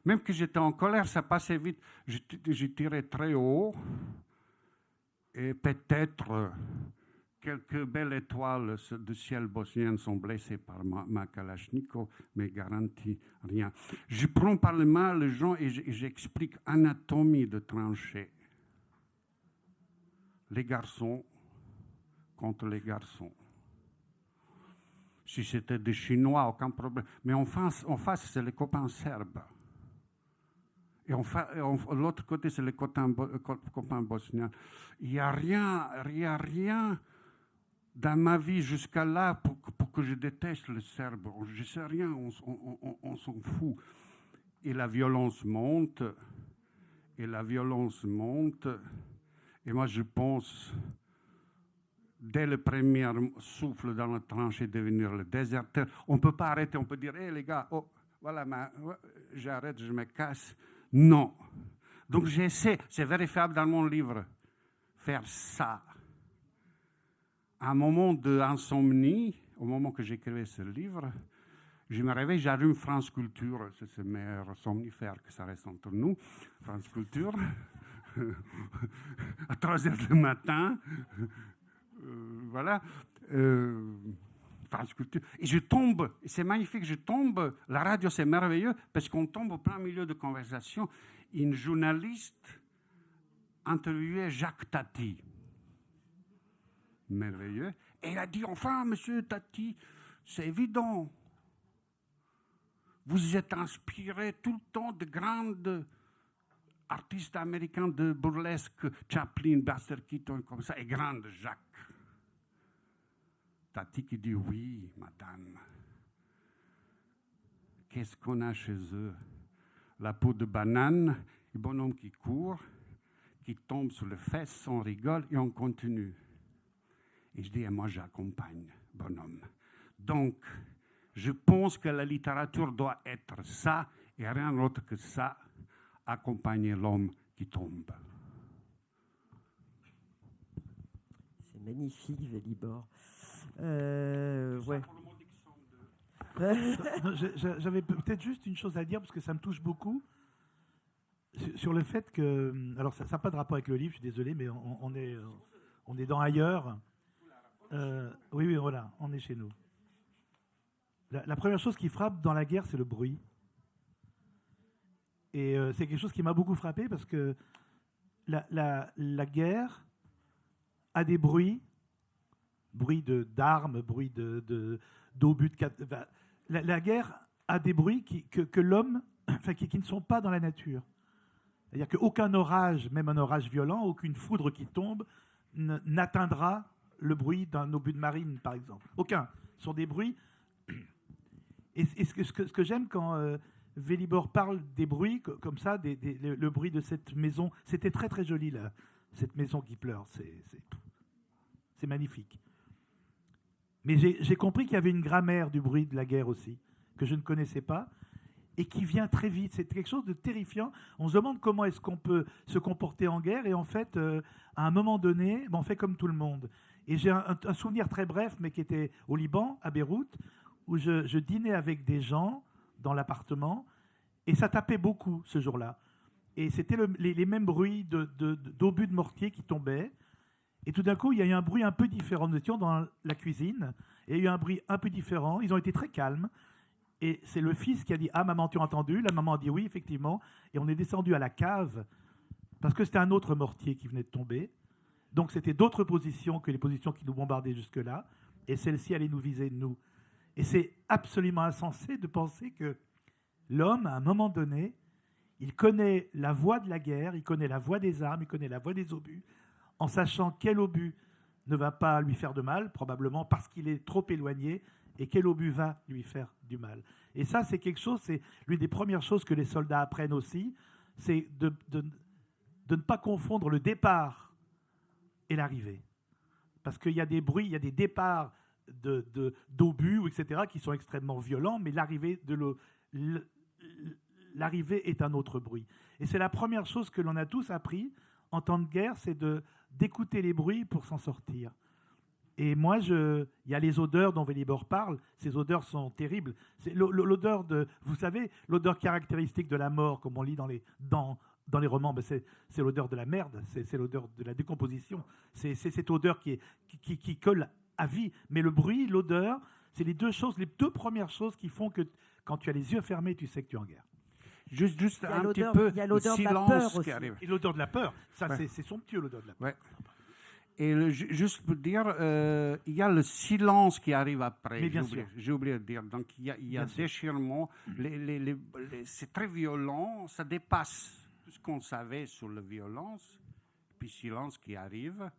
Même que j'étais en colère, ça passait vite. J'ai tiré très haut. Et peut-être quelques belles étoiles du ciel bosnien sont blessées par ma Kalachnikov, mais garantit rien. Je prends par les mains les gens et j'explique anatomie de tranchée. Les garçons contre les garçons. Si c'était des Chinois, aucun problème. Mais en face c'est les copains serbes. Et l'autre côté, c'est les copains bosniens. Il n'y a rien dans ma vie jusqu'à là pour que je déteste les Serbes. Je ne sais rien, on s'en fout. Et la violence monte, et moi, je pense, dès le premier souffle dans la tranchée, devenir le déserteur. On ne peut pas arrêter, on peut dire, hé les gars, oh, voilà, j'arrête, je me casse. Non. Donc j'essaie, c'est vérifiable dans mon livre, faire ça. À un moment d'insomnie, au moment que j'écrivais ce livre, je me réveille, j'allume France Culture, c'est le meilleur somnifère que ça reste entre nous, France Culture, à 3h du matin, voilà, France Culture, et je tombe, c'est magnifique, je tombe, la radio c'est merveilleux, parce qu'on tombe au plein milieu de conversation, une journaliste interviewait Jacques Tati, merveilleux, et elle a dit, enfin, monsieur Tati, c'est évident, vous êtes inspiré tout le temps de grands artistes américains de burlesque, Chaplin, Buster Keaton, comme ça, et grande Jacques. Tati qui dit, oui, madame. Qu'est-ce qu'on a chez eux? La peau de banane, le bonhomme qui court, qui tombe sur les fesses, on rigole et on continue. Et je dis, et moi j'accompagne, bonhomme. Donc, je pense que la littérature doit être ça, et rien d'autre que ça, accompagner l'homme qui tombe. C'est magnifique, Velibor. Ouais. J'avais peut-être juste une chose à dire, parce que ça me touche beaucoup, sur le fait que... Alors, ça n'a pas de rapport avec le livre, je suis désolé, mais on est dans ailleurs. Oui, voilà, on est chez nous. La première chose qui frappe dans la guerre, c'est le bruit. Et c'est quelque chose qui m'a beaucoup frappé, parce que la guerre a des bruits d'armes, bruit d'obus de... La guerre a des bruits que l'homme, qui ne sont pas dans la nature. C'est-à-dire qu'aucun orage, même un orage violent, aucune foudre qui tombe, n'atteindra le bruit d'un obus de marine, par exemple. Aucun. Ce sont des bruits. Et ce que j'aime quand Velibor parle des bruits, comme ça, le bruit de cette maison, c'était très très joli, là, cette maison qui pleure. C'est magnifique. Mais j'ai compris qu'il y avait une grammaire du bruit de la guerre aussi, que je ne connaissais pas. et qui vient très vite. C'est quelque chose de terrifiant. On se demande comment est-ce qu'on peut se comporter en guerre, et en fait, à un moment donné, on fait comme tout le monde. Et j'ai un souvenir très bref, mais qui était au Liban, à Beyrouth, où je dînais avec des gens dans l'appartement, et ça tapait beaucoup ce jour-là. Et c'était les mêmes bruits d'obus de mortier qui tombaient. Et tout d'un coup, il y a eu un bruit un peu différent. Nous étions dans la cuisine, et il y a eu un bruit un peu différent. Ils ont été très calmes. Et c'est le fils qui a dit « Ah, maman, tu as entendu ?» La maman a dit « Oui, effectivement. » Et on est descendu à la cave, parce que c'était un autre mortier qui venait de tomber. Donc c'était d'autres positions que les positions qui nous bombardaient jusque-là. Et celle-ci allait nous viser, nous. Et c'est absolument insensé de penser que l'homme, à un moment donné, il connaît la voie de la guerre, il connaît la voie des armes, il connaît la voie des obus, en sachant quel obus ne va pas lui faire de mal, probablement parce qu'il est trop éloigné, et quel obus va lui faire du mal. Et ça, c'est quelque chose, c'est l'une des premières choses que les soldats apprennent aussi, c'est de ne pas confondre le départ et l'arrivée. Parce qu'il y a des bruits, il y a des départs d'obus, etc., qui sont extrêmement violents, mais l'arrivée est un autre bruit. Et c'est la première chose que l'on a tous appris en temps de guerre, c'est d'écouter les bruits pour s'en sortir. Et moi, il y a les odeurs dont Velibor parle. Ces odeurs sont terribles. C'est l'odeur vous savez, l'odeur caractéristique de la mort, comme on lit dans les romans, ben c'est l'odeur de la merde, c'est l'odeur de la décomposition. C'est cette odeur qui colle à vie. Mais le bruit, l'odeur, c'est les deux premières choses qui font que quand tu as les yeux fermés, tu sais que tu es en guerre. Juste un petit peu il y a l'odeur de la peur silence aussi. qui arrive. Et l'odeur de la peur, ça Ouais. c'est somptueux, l'odeur de la peur. Ouais. Et juste pour dire, il y a le silence qui arrive après. Mais bien sûr. J'ai oublié de dire. Donc il y a déchirement. C'est très violent. Ça dépasse tout ce qu'on savait sur la violence. Puis silence qui arrive,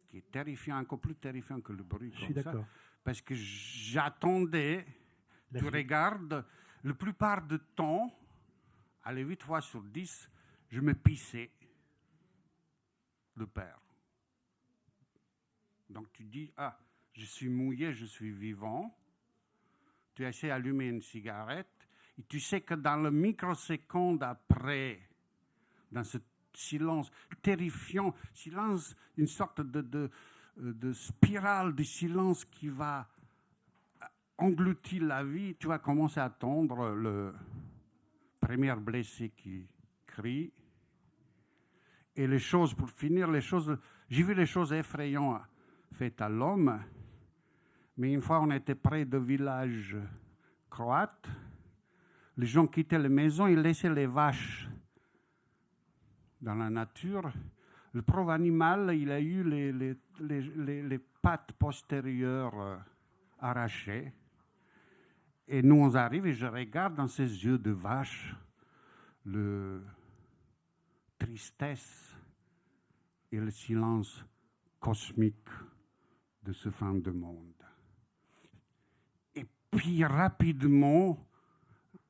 qui est terrifiant, encore plus terrifiant que le bruit. Je suis d'accord. Parce que j'attendais. Tu regardes, la plupart du temps, allez 8 fois sur 10, je me pissais de peur. Donc tu dis, ah, je suis mouillé, je suis vivant. Tu essaies d'allumer une cigarette et tu sais que dans le microseconde après, dans ce silence terrifiant, silence, une sorte de spirale de silence qui va engloutir la vie, tu vas commencer à attendre le premier blessé qui crie. Et les choses, pour finir, j'ai vu les choses effrayantes faites à l'homme, mais une fois on était près de villages croates, les gens quittaient les maisons, ils laissaient les vaches dans la nature. Le pauvre animal, il a eu les pattes postérieures arrachées. Et nous, on arrive et je regarde dans ses yeux de vache le tristesse et le silence cosmique de ce fin de monde. Et puis rapidement,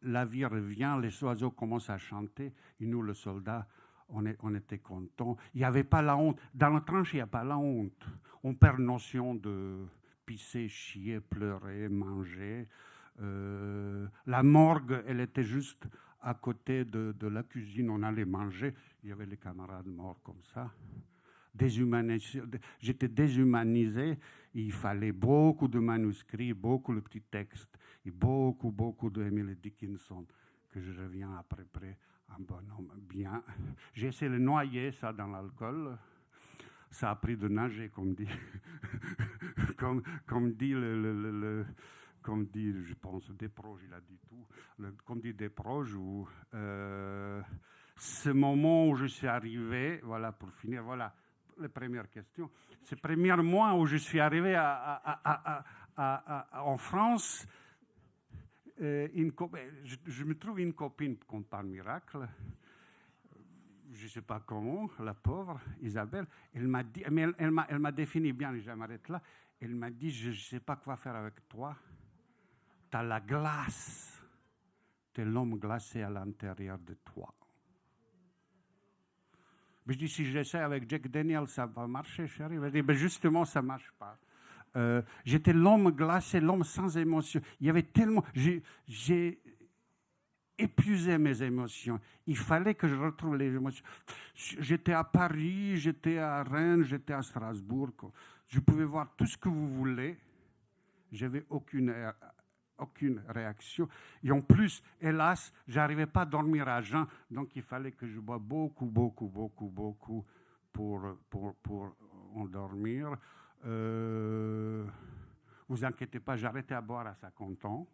la vie revient, les oiseaux commencent à chanter, et nous, les soldats, on était contents. Il n'y avait pas la honte. Dans la tranche, il n'y a pas la honte. On perd notion de pisser, chier, pleurer, manger. La morgue, elle était juste à côté de la cuisine. On allait manger. Il y avait les camarades morts comme ça. J'étais déshumanisé. Il fallait beaucoup de manuscrits, beaucoup de petits textes et beaucoup de Emily Dickinson que je reviens après près un bonhomme bien. J'ai essayé de noyer ça dans l'alcool. Ça a pris de nager, comme dit, comme dit comme dit, je pense, Desproges, il a dit tout. Comme dit Desproges, ce moment où je suis arrivé, voilà, pour finir, voilà la première question. Ce premier mois où je suis arrivé en France, je me trouve une copine, comme par miracle, je ne sais pas comment, la pauvre Isabelle, elle m'a dit, mais elle m'a défini bien, je m'arrête là, elle m'a dit, je ne sais pas quoi faire avec toi, tu as la glace, tu es l'homme glacé à l'intérieur de toi. Mais je dis, si j'essaie avec Jack Daniels, ça va marcher, chérie. Je dis, ben justement, ça ne marche pas. J'étais l'homme glacé, l'homme sans émotion. Il y avait tellement... épuisé mes émotions. Il fallait que je retrouve les émotions. J'étais à Paris, j'étais à Rennes, j'étais à Strasbourg. Je pouvais voir tout ce que vous voulez. Je n'avais aucune réaction. Et en plus, hélas, je n'arrivais pas à dormir à jeun. Donc, il fallait que je bois beaucoup pour endormir. Vous inquiétez pas, j'arrêtais à boire à 50 ans.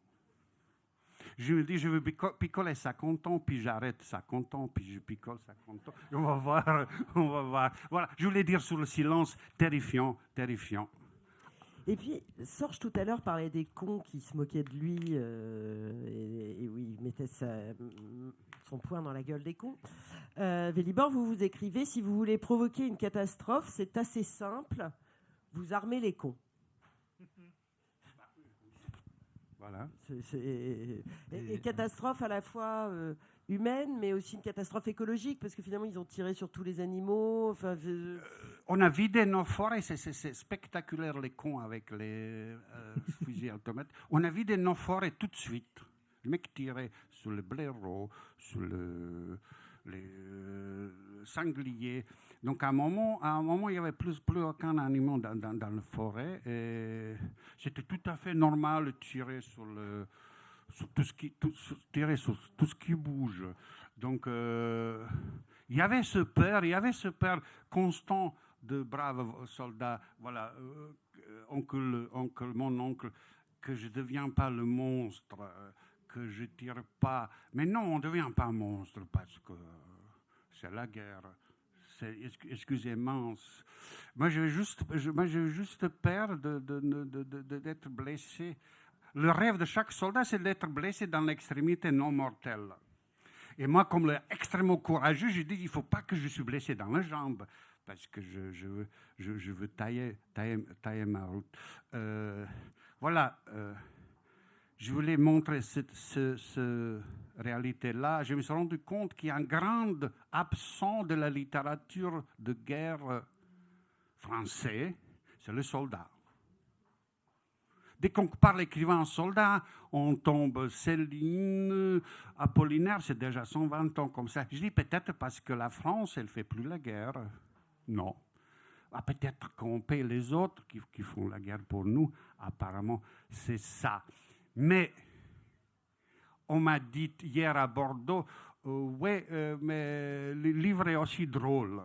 Je me dis, je veux picoler 50 ans, puis j'arrête 50 ans, puis je picole 50 ans. Et on va voir. Voilà, je voulais dire sur le silence, terrifiant. Et puis, Sorge, tout à l'heure, parlait des cons qui se moquaient de lui, et oui, il mettait son poing dans la gueule des cons. Velibor, vous écrivez, si vous voulez provoquer une catastrophe, c'est assez simple, vous armez les cons. Voilà. Et catastrophe à la fois humaine, mais aussi une catastrophe écologique, parce que finalement, ils ont tiré sur tous les animaux. Enfin, on a vidé nos forêts, c'est spectaculaire, les cons avec les fusils automatiques. On a vidé nos forêts tout de suite. Le mec tirait sur le blaireau, sur les sangliers. Donc à un moment, il n'y avait plus aucun animal dans la forêt. Et c'était tout à fait normal de tirer sur tout ce qui bouge. Donc il y avait ce père constant de braves soldats. Voilà, mon oncle, que je ne deviens pas le monstre, que je tire pas. Mais non, on ne devient pas monstre parce que c'est la guerre. Excusez-moi. Moi, j'ai juste peur d'être blessé. Le rêve de chaque soldat, c'est d'être blessé dans l'extrémité non mortelle. Et moi, comme extrêmement courageux, j'ai dit, il ne faut pas que je suis blessé dans la jambe, parce que je veux tailler ma route. Voilà. Je voulais montrer cette réalité-là. Je me suis rendu compte qu'il y a un grand absent de la littérature de guerre français, c'est le soldat. Dès qu'on parle écrivain soldat, on tombe Céline, Apollinaire, c'est déjà 120 ans comme ça. Je dis peut-être parce que la France, elle ne fait plus la guerre. Non. Peut-être qu'on paye les autres qui font la guerre pour nous. Apparemment, c'est ça. Mais on m'a dit hier à Bordeaux, mais le livre est aussi drôle.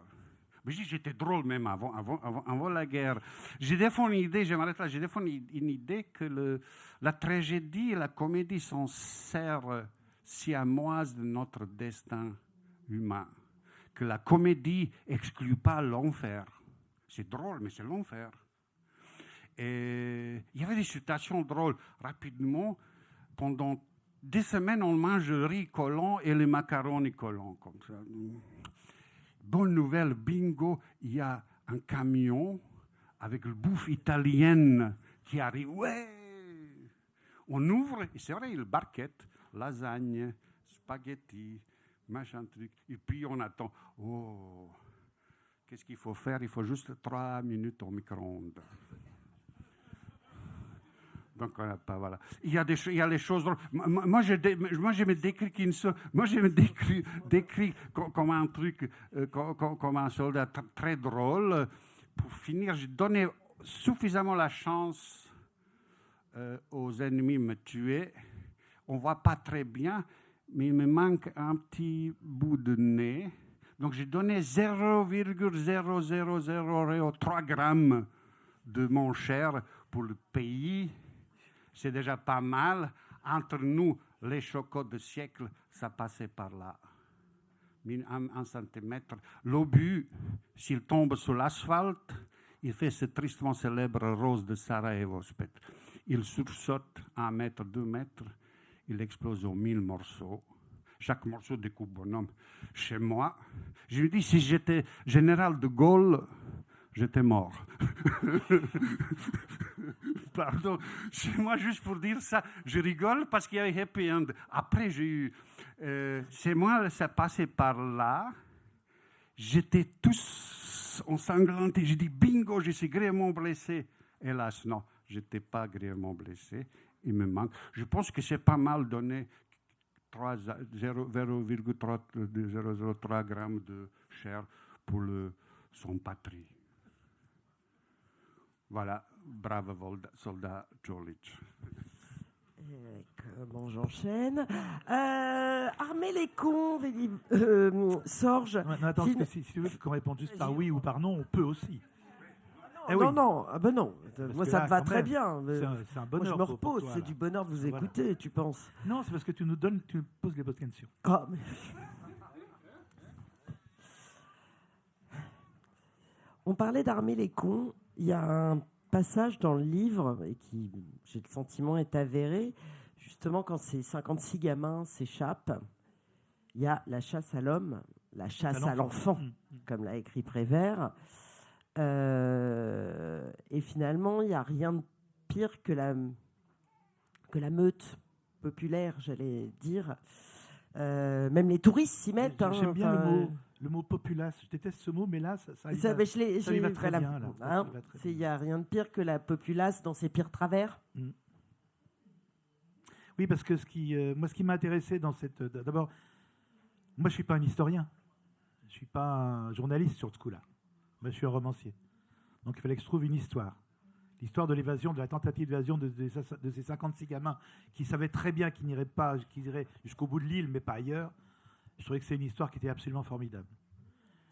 Mais j'étais drôle même avant la guerre. J'ai défendu une idée, j'ai défendu une idée que la tragédie et la comédie sont serres siamoises de notre destin humain. Que la comédie n'exclut pas l'enfer. C'est drôle, mais c'est l'enfer. Et il y avait des situations drôles. Rapidement, pendant des semaines, on mange le riz collant et les macaronis collants, comme ça. Bonne nouvelle, bingo, il y a un camion avec le bouffe italienne qui arrive. Ouais! On ouvre, et c'est vrai, il y a le barquette, lasagne, spaghetti, machin truc. Et puis on attend. Oh! Qu'est-ce qu'il faut faire? Il faut juste 3 minutes au micro-ondes. Donc, voilà. Il y a les choses. Moi, je me décris comme un truc, comme un soldat très drôle. Pour finir, j'ai donné suffisamment la chance aux ennemis de me tuer. On ne voit pas très bien, mais il me manque un petit bout de nez. Donc, j'ai donné 0,0003 grammes de mon chair pour le pays. C'est déjà pas mal. Entre nous, les chocos de siècle, ça passait par là. 1 centimètre. L'obus, s'il tombe sur l'asphalte, il fait ce tristement célèbre rose de Sarajevo. Il sursaute 1 mètre, 2 mètres. Il explose en 1000 morceaux. Chaque morceau découpe bonhomme. Chez moi, je lui dis, si j'étais général de Gaulle, j'étais mort. Pardon, chez moi, juste pour dire ça, je rigole parce qu'il y avait happy end. Après, j'ai eu... chez moi, ça passait par là. J'étais tous ensanglantés. J'ai dit, bingo, je suis grièvement blessé. Hélas, non, je n'étais pas grièvement blessé. Il me manque. Je pense que c'est pas mal donné 0,003 grammes de chair pour son patrie. Voilà, brave soldat Jolić. Comment j'enchaîne Armer les cons, Sorge. Non, attends, parce que si tu veux qu'on réponde juste par oui ou par non, on peut aussi. Non, ah ben non. Moi, ça me va très bien. C'est un bonheur. Moi, je me repose. C'est du bonheur de vous écouter, tu penses? Non, c'est parce que tu nous poses les bonnes questions. Ah, mais... On parlait d'armer les cons. Il y a un passage dans le livre, et qui, j'ai le sentiment, est avéré. Justement, quand ces 56 gamins s'échappent, il y a la chasse à l'homme, la chasse à l'enfant, comme l'a écrit Prévert. Et finalement, il n'y a rien de pire que la meute populaire, j'allais dire. Même les touristes s'y mettent. J'aime bien le mot populace. Je déteste ce mot, mais là, ça y va très bien. Il n'y a rien de pire que la populace dans ses pires travers. Oui, parce que ce qui m'a intéressé dans cette... D'abord, moi, je ne suis pas un historien. Je ne suis pas un journaliste sur ce coup-là. Moi, je suis un romancier. Donc, il fallait que je trouve une histoire. L'histoire de l'évasion, de la tentative d'évasion de ces 56 gamins qui savaient très bien qu'ils iraient jusqu'au bout de l'île, mais pas ailleurs. Je trouvais que c'est une histoire qui était absolument formidable.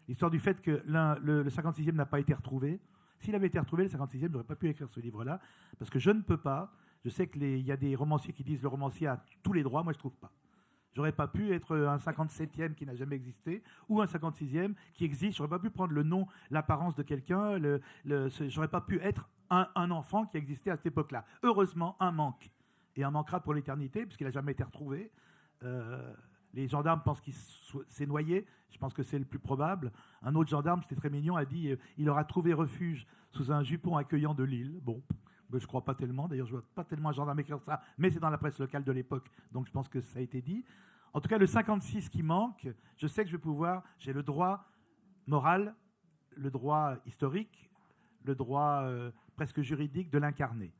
L'histoire du fait que le 56e n'a pas été retrouvé. S'il avait été retrouvé, le 56e, je n'aurais pas pu écrire ce livre-là, parce que je ne peux pas. Je sais qu'il y a des romanciers qui disent le romancier a tous les droits, moi je ne trouve pas. J'aurais pas pu être un 57e qui n'a jamais existé ou un 56e qui existe. J'aurais pas pu prendre le nom, l'apparence de quelqu'un. J'aurais pas pu être un enfant qui existait à cette époque-là. Heureusement, un manque. Et un manquera pour l'éternité, puisqu'il n'a jamais été retrouvé. Les gendarmes pensent qu'il s'est noyé. Je pense que c'est le plus probable. Un autre gendarme, c'était très mignon, a dit il aura trouvé refuge sous un jupon accueillant de l'île. Bon, je ne crois pas tellement. D'ailleurs, je ne vois pas tellement un gendarme écrire ça, mais c'est dans la presse locale de l'époque, donc je pense que ça a été dit. En tout cas, le 56 qui manque, je sais que j'ai le droit moral, le droit historique, le droit presque juridique de l'incarner.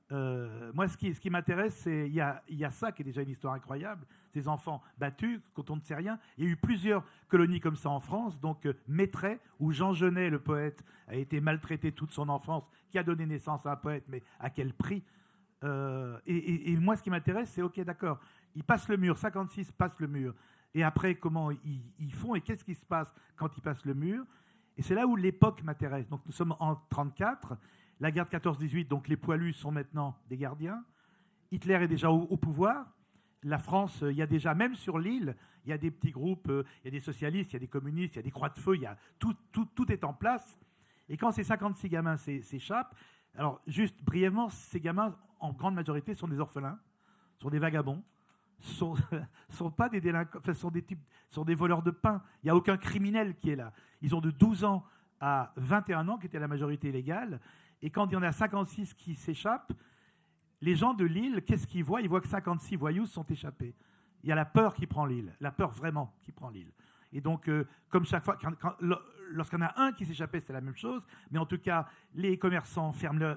Moi, ce qui m'intéresse, c'est il y a ça qui est déjà une histoire incroyable. Ces enfants battus, quand on ne sait rien. Il y a eu plusieurs colonies comme ça en France. Donc, Maitret, où Jean Genet, le poète, a été maltraité toute son enfance, qui a donné naissance à un poète, mais à quel prix? Et moi, ce qui m'intéresse, c'est, ok, d'accord, ils passent le mur, 56 passent le mur. Et après, comment ils font et qu'est-ce qui se passe quand ils passent le mur? Et c'est là où l'époque m'intéresse. Donc, nous sommes en 1934. La guerre de 14-18, donc les poilus sont maintenant des gardiens. Hitler est déjà au pouvoir. La France, il y a déjà, même sur l'île, il y a des petits groupes, il y a des socialistes, il y a des communistes, il y a des croix de feu, tout est en place. Et quand ces 56 gamins s'échappent, alors juste brièvement, ces gamins, en grande majorité, sont des orphelins, sont des vagabonds, sont pas des délinquants, enfin, sont des voleurs de pain. Il n'y a aucun criminel qui est là. Ils ont de 12 ans à 21 ans, qui était la majorité légale. Et quand il y en a 56 qui s'échappent, les gens de l'île, qu'est-ce qu'ils voient? Ils voient que 56 voyous sont échappés. Il y a la peur qui prend l'île, la peur vraiment qui prend l'île. Et donc, comme chaque fois, lorsqu'il y en a un qui s'échappait, c'était la même chose. Mais en tout cas, les commerçants ferment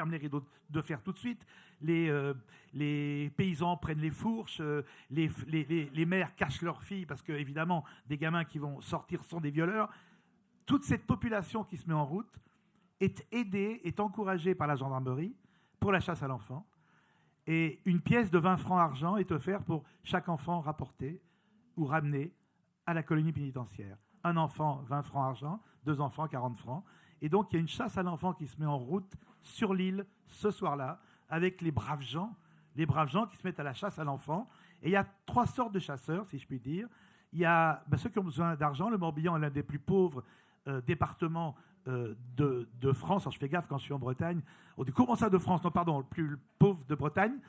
les rideaux de fer tout de suite. Les paysans prennent les fourches. Les mères cachent leurs filles parce que, évidemment, des gamins qui vont sortir sont des violeurs. Toute cette population qui se met en route est aidée, est encouragée par la gendarmerie pour la chasse à l'enfant. Et une pièce de 20 francs argent est offerte pour chaque enfant rapporté ou ramené à la colonie pénitentiaire. Un enfant, 20 francs argent, 2 enfants, 40 francs. Et donc, il y a une chasse à l'enfant qui se met en route sur l'île ce soir-là avec les braves gens qui se mettent à la chasse à l'enfant. Et il y a 3 sortes de chasseurs, si je puis dire. Il y a ceux qui ont besoin d'argent. Le Morbihan est l'un des plus pauvres départements de France. Alors, je fais gaffe quand je suis en Bretagne. On dit comment ça de France? Non, pardon, le plus pauvre de Bretagne.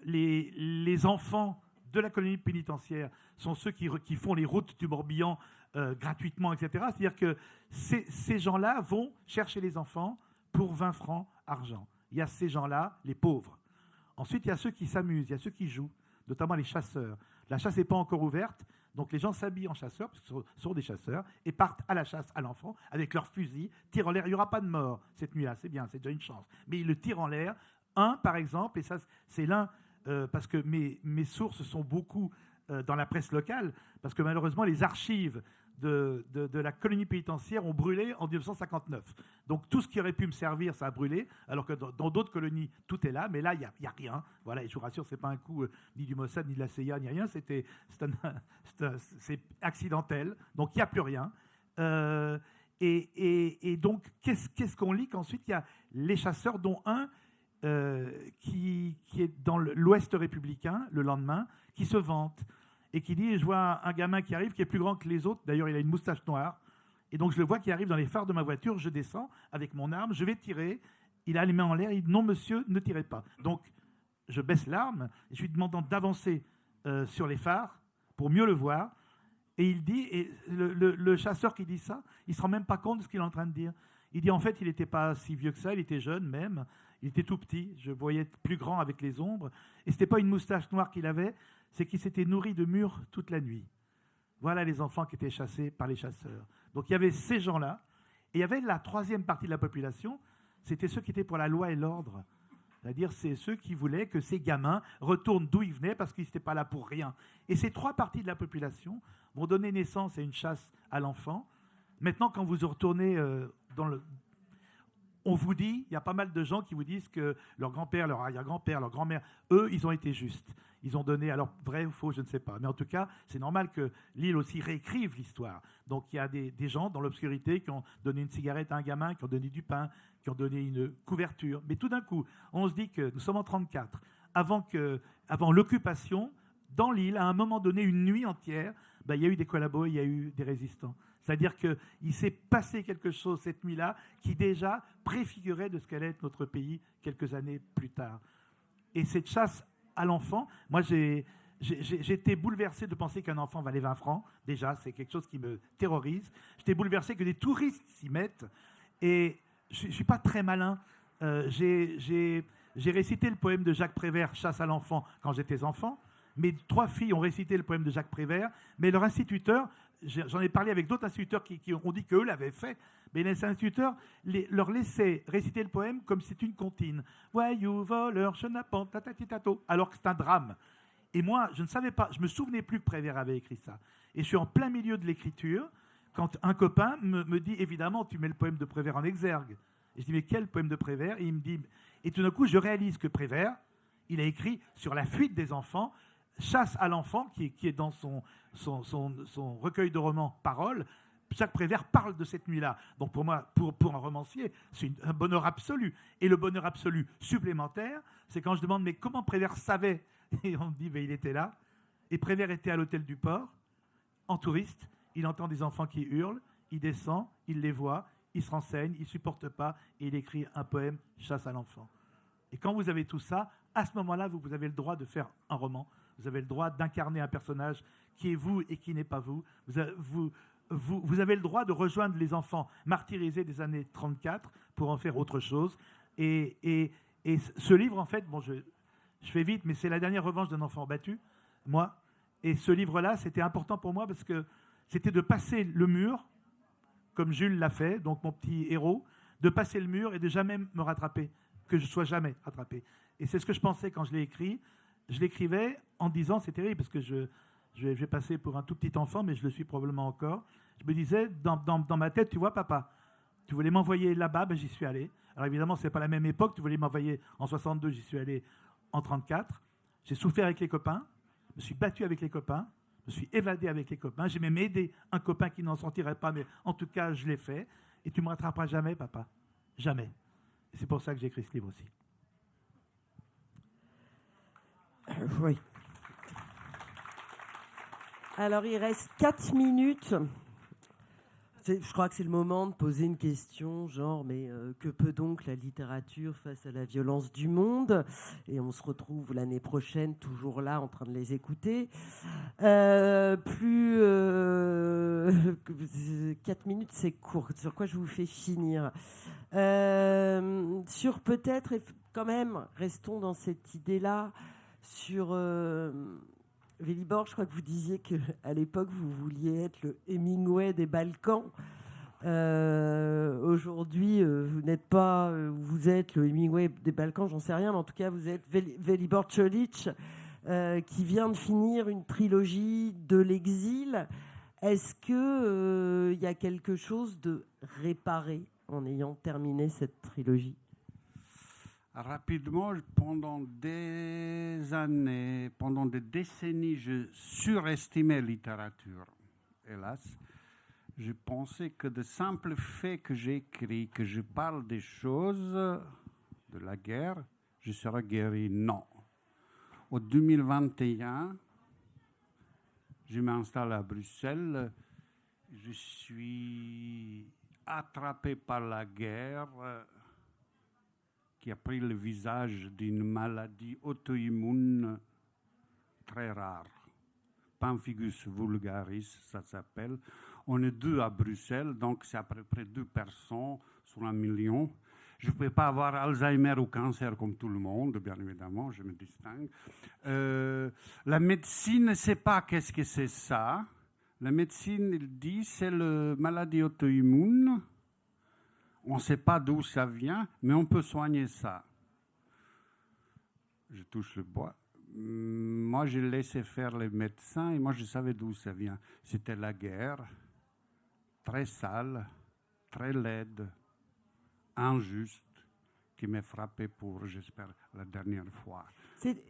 Les enfants de la colonie pénitentiaire sont ceux qui font les routes du Morbihan gratuitement, etc. C'est-à-dire que ces gens-là vont chercher les enfants pour 20 francs argent. Il y a ces gens-là, les pauvres. Ensuite, il y a ceux qui s'amusent, il y a ceux qui jouent, notamment les chasseurs. La chasse n'est pas encore ouverte, donc les gens s'habillent en chasseurs, parce que ce sont des chasseurs, et partent à la chasse à l'enfant avec leurs fusils, tirent en l'air. Il n'y aura pas de mort cette nuit-là, c'est bien, c'est déjà une chance. Mais ils le tirent en l'air Un, par exemple, et ça c'est l'un, parce que mes sources sont beaucoup dans la presse locale, parce que malheureusement les archives de la colonie pénitentiaire ont brûlé en 1959. Donc tout ce qui aurait pu me servir, ça a brûlé, alors que dans d'autres colonies, tout est là, mais là, il n'y a rien. Voilà, et je vous rassure, ce n'est pas un coup ni du Mossad, ni de la CIA, ni rien, c'est accidentel, donc il n'y a plus rien. Et donc, qu'est-ce qu'on lit qu'ensuite, il y a les chasseurs, dont un qui est dans l'Ouest républicain, le lendemain, qui se vante et qui dit, je vois un gamin qui arrive, qui est plus grand que les autres, d'ailleurs il a une moustache noire, et donc je le vois qui arrive dans les phares de ma voiture, je descends avec mon arme, je vais tirer, il a les mains en l'air, il dit, non monsieur, ne tirez pas. Donc je baisse l'arme, je lui demandant d'avancer sur les phares pour mieux le voir, et il dit, et le chasseur qui dit ça, il ne se rend même pas compte de ce qu'il est en train de dire. Il dit en fait, il n'était pas si vieux que ça, il était jeune même, il était tout petit, je voyais plus grand avec les ombres, et ce n'était pas une moustache noire qu'il avait, c'est qu'il s'était nourri de mûres toute la nuit. Voilà les enfants qui étaient chassés par les chasseurs. Donc il y avait ces gens-là, et il y avait la troisième partie de la population, c'était ceux qui étaient pour la loi et l'ordre. C'est-à-dire c'est ceux qui voulaient que ces gamins retournent d'où ils venaient parce qu'ils n'étaient pas là pour rien. Et ces trois parties de la population vont donner naissance à une chasse à l'enfant. Maintenant, quand vous retournez on vous dit, il y a pas mal de gens qui vous disent que leur grand-père, leur arrière-grand-père, leur grand-mère, eux, ils ont été justes. Ils ont donné, alors vrai ou faux, je ne sais pas. Mais en tout cas, c'est normal que l'île aussi réécrive l'histoire. Donc il y a des gens dans l'obscurité qui ont donné une cigarette à un gamin, qui ont donné du pain, qui ont donné une couverture. Mais tout d'un coup, on se dit que nous sommes en 1934. Avant l'occupation, dans l'île, à un moment donné, une nuit entière, il y a eu des collabos, il y a eu des résistants. C'est-à-dire qu'il s'est passé quelque chose cette nuit-là qui déjà préfigurait de ce qu'allait être notre pays quelques années plus tard. Et cette chasse à l'enfant, moi j'ai été bouleversé de penser qu'un enfant valait 20 francs. Déjà, c'est quelque chose qui me terrorise. J'étais bouleversé que des touristes s'y mettent. Et je ne suis pas très malin. J'ai récité le poème de Jacques Prévert, Chasse à l'enfant, quand j'étais enfant. Mes 3 filles ont récité le poème de Jacques Prévert, mais leur instituteur, j'en ai parlé avec d'autres instituteurs qui ont dit qu'eux l'avaient fait, mais les instituteurs leur laissaient réciter le poème comme si c'était une comptine. Voyou, voleur, chenapan, tatatitato, alors que c'est un drame. Et moi, je ne savais pas, je me souvenais plus que Prévert avait écrit ça. Et je suis en plein milieu de l'écriture, quand un copain me dit, évidemment, tu mets le poème de Prévert en exergue. Et je dis, mais quel poème de Prévert? Et il me dit, et tout d'un coup, je réalise que Prévert, il a écrit sur la fuite des enfants, Chasse à l'enfant, qui est dans son recueil de romans Paroles. Jacques Prévert parle de cette nuit-là. Donc pour moi, pour un romancier, c'est un bonheur absolu. Et le bonheur absolu supplémentaire, c'est quand je demande, mais comment Prévert savait? Et on me dit, il était là. Et Prévert était à l'hôtel du Port, en touriste. Il entend des enfants qui hurlent, il descend, il les voit, il se renseigne, il ne supporte pas, et il écrit un poème, Chasse à l'enfant. Et quand vous avez tout ça, à ce moment-là, vous avez le droit de faire un roman. Vous avez le droit d'incarner un personnage qui est vous et qui n'est pas vous. Vous avez le droit de rejoindre les enfants martyrisés des années 34 pour en faire autre chose. Et ce livre, en fait, bon, je fais vite, mais c'est la dernière revanche d'un enfant battu, moi. Et ce livre-là, c'était important pour moi parce que c'était de passer le mur, comme Jules l'a fait, donc mon petit héros, de passer le mur et de jamais me rattraper, que je ne sois jamais rattrapé. Et c'est ce que je pensais quand je l'ai écrit. Je l'écrivais en disant, c'est terrible, parce que je vais passer pour un tout petit enfant, mais je le suis probablement encore. Je me disais, dans ma tête, tu vois, papa, tu voulais m'envoyer là-bas, j'y suis allé. Alors évidemment, ce n'est pas la même époque, tu voulais m'envoyer en 62, j'y suis allé en 34. J'ai souffert avec les copains, je me suis battu avec les copains, je me suis évadé avec les copains, j'ai même aidé un copain qui n'en sortirait pas, mais en tout cas, je l'ai fait. Et tu ne me rattraperas jamais, papa. Jamais. Et c'est pour ça que j'ai écrit ce livre aussi. Oui. Alors, il reste 4 minutes. Je crois que c'est le moment de poser une question, genre, mais que peut donc la littérature face à la violence du monde? Et on se retrouve l'année prochaine, toujours là, en train de les écouter. 4 minutes, c'est court. Sur quoi je vous fais finir? Sur peut-être, quand même, restons dans cette idée-là, sur Velibor, je crois que vous disiez qu'à l'époque, vous vouliez être le Hemingway des Balkans. Aujourd'hui, vous n'êtes pas, vous êtes le Hemingway des Balkans, j'en sais rien, mais en tout cas, vous êtes Velibor Čolić, qui vient de finir une trilogie de l'exil. Est-ce qu'il y a quelque chose de réparé en ayant terminé cette trilogie? Rapidement, pendant des années, pendant des décennies, je surestimais la littérature, hélas. Je pensais que de simples faits que j'écris, que je parle des choses de la guerre, je serai guéri. Non. En 2021, je m'installe à Bruxelles. Je suis attrapé par la guerre qui a pris le visage d'une maladie auto-immune très rare. Pemphigus vulgaris, ça s'appelle. On est 2 à Bruxelles, donc c'est à peu près 2 personnes sur 1 million. Je ne pouvais pas avoir Alzheimer ou cancer comme tout le monde, bien évidemment, je me distingue. La médecine ne sait pas qu'est-ce que c'est ça. La médecine, il dit, c'est la maladie auto-immune. On ne sait pas d'où ça vient, mais on peut soigner ça. Je touche le bois. Moi, j'ai laissé faire les médecins et moi, je savais d'où ça vient. C'était la guerre, très sale, très laide, injuste, qui m'a frappé pour, j'espère, la dernière fois.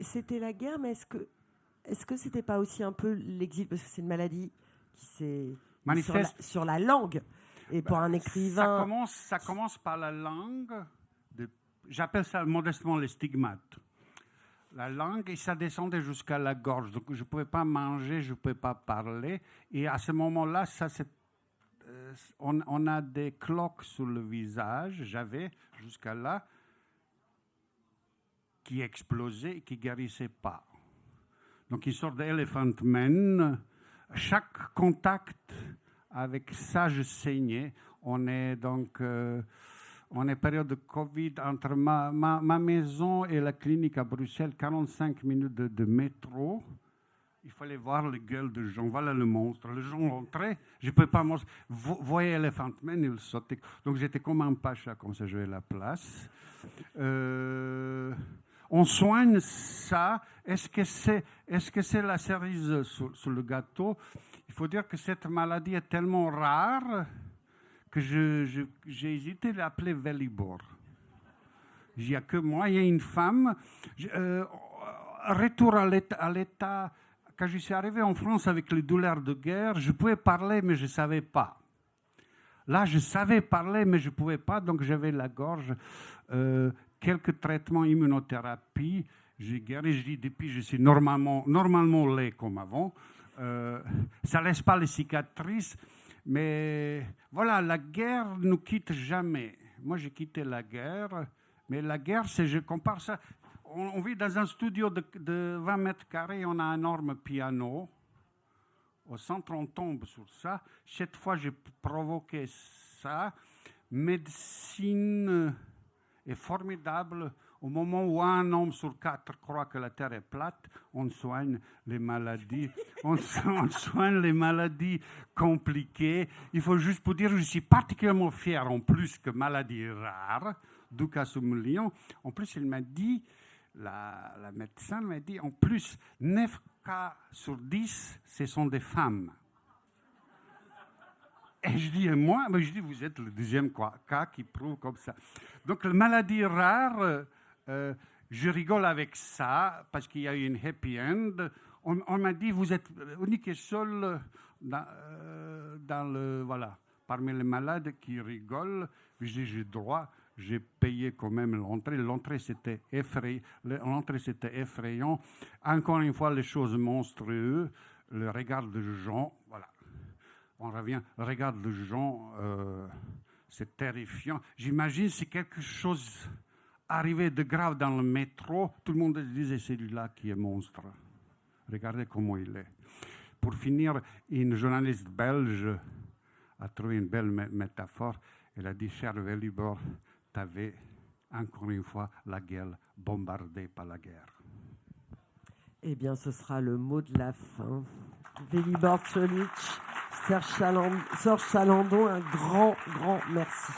C'était la guerre, mais est-ce que c'était pas aussi un peu l'exil, parce que c'est une maladie qui s'est manifeste sur la langue, et pour un écrivain... Ça commence par la langue, j'appelle ça modestement les stigmates. La langue, et ça descendait jusqu'à la gorge. Donc, je ne pouvais pas manger, je ne pouvais pas parler. Et à ce moment-là, on a des cloques sur le visage, j'avais jusqu'à là, qui explosaient et qui ne guérissaient pas. Donc, une sorte d'Elephant Man. Chaque contact avec ça, je saignais. On est donc... on est période de Covid, entre ma maison et la clinique à Bruxelles, 45 minutes de métro. Il fallait voir les gueules de gens. Voilà le monstre. Les gens rentraient, je ne pouvais pas manger. Voyez Elephant Man, il sautait. Donc j'étais comme un pacha, comme ça j'avais la place. On soigne ça. Est-ce que c'est la cerise sur le gâteau? Il faut dire que cette maladie est tellement rare que j'ai hésité à l'appeler Velibor. Il n'y a que moi, il y a une femme. Retour à l'état, quand je suis arrivé en France avec les douleurs de guerre, je pouvais parler, mais je ne savais pas. Là, je savais parler, mais je ne pouvais pas, donc j'avais la gorge. Quelques traitements immunothérapie, j'ai guéri, je dis, depuis, je suis normalement laid comme avant. Ça ne laisse pas les cicatrices. Mais voilà, la guerre ne nous quitte jamais. Moi, j'ai quitté la guerre, mais la guerre, je compare ça. On vit dans un studio de 20 mètres carrés, on a un énorme piano. Au centre, on tombe sur ça. Cette fois, j'ai provoqué ça. Médecine est formidable. Au moment où 1 homme sur 4 croit que la Terre est plate, on soigne les maladies. On soigne les maladies compliquées. Il faut juste pour dire, je suis particulièrement fier, en plus que maladie rare, du cas sous million. En plus, il m'a dit, la médecin m'a dit, en plus, 9 cas sur 10, ce sont des femmes. Et je dis, moi, mais je dis, vous êtes le 2e cas qui prouve comme ça. Donc, la maladie rare... je rigole avec ça parce qu'il y a eu une happy end. On m'a dit, vous êtes unique et seul parmi les malades qui rigolent. J'ai dit, j'ai droit, j'ai payé quand même l'entrée. L'entrée, c'était effrayant. Encore une fois, les choses monstrueuses. Le regard de gens, voilà. On revient, le regard de gens, c'est terrifiant. J'imagine c'est quelque chose... Arrivé de grave dans le métro, tout le monde disait c'est celui-là qui est monstre. Regardez comment il est. Pour finir, une journaliste belge a trouvé une belle métaphore. Elle a dit, cher Velibor, tu avais encore une fois la gueule bombardée par la guerre. Eh bien, ce sera le mot de la fin. Velibor Čolić, Serge Chalandon, un grand merci.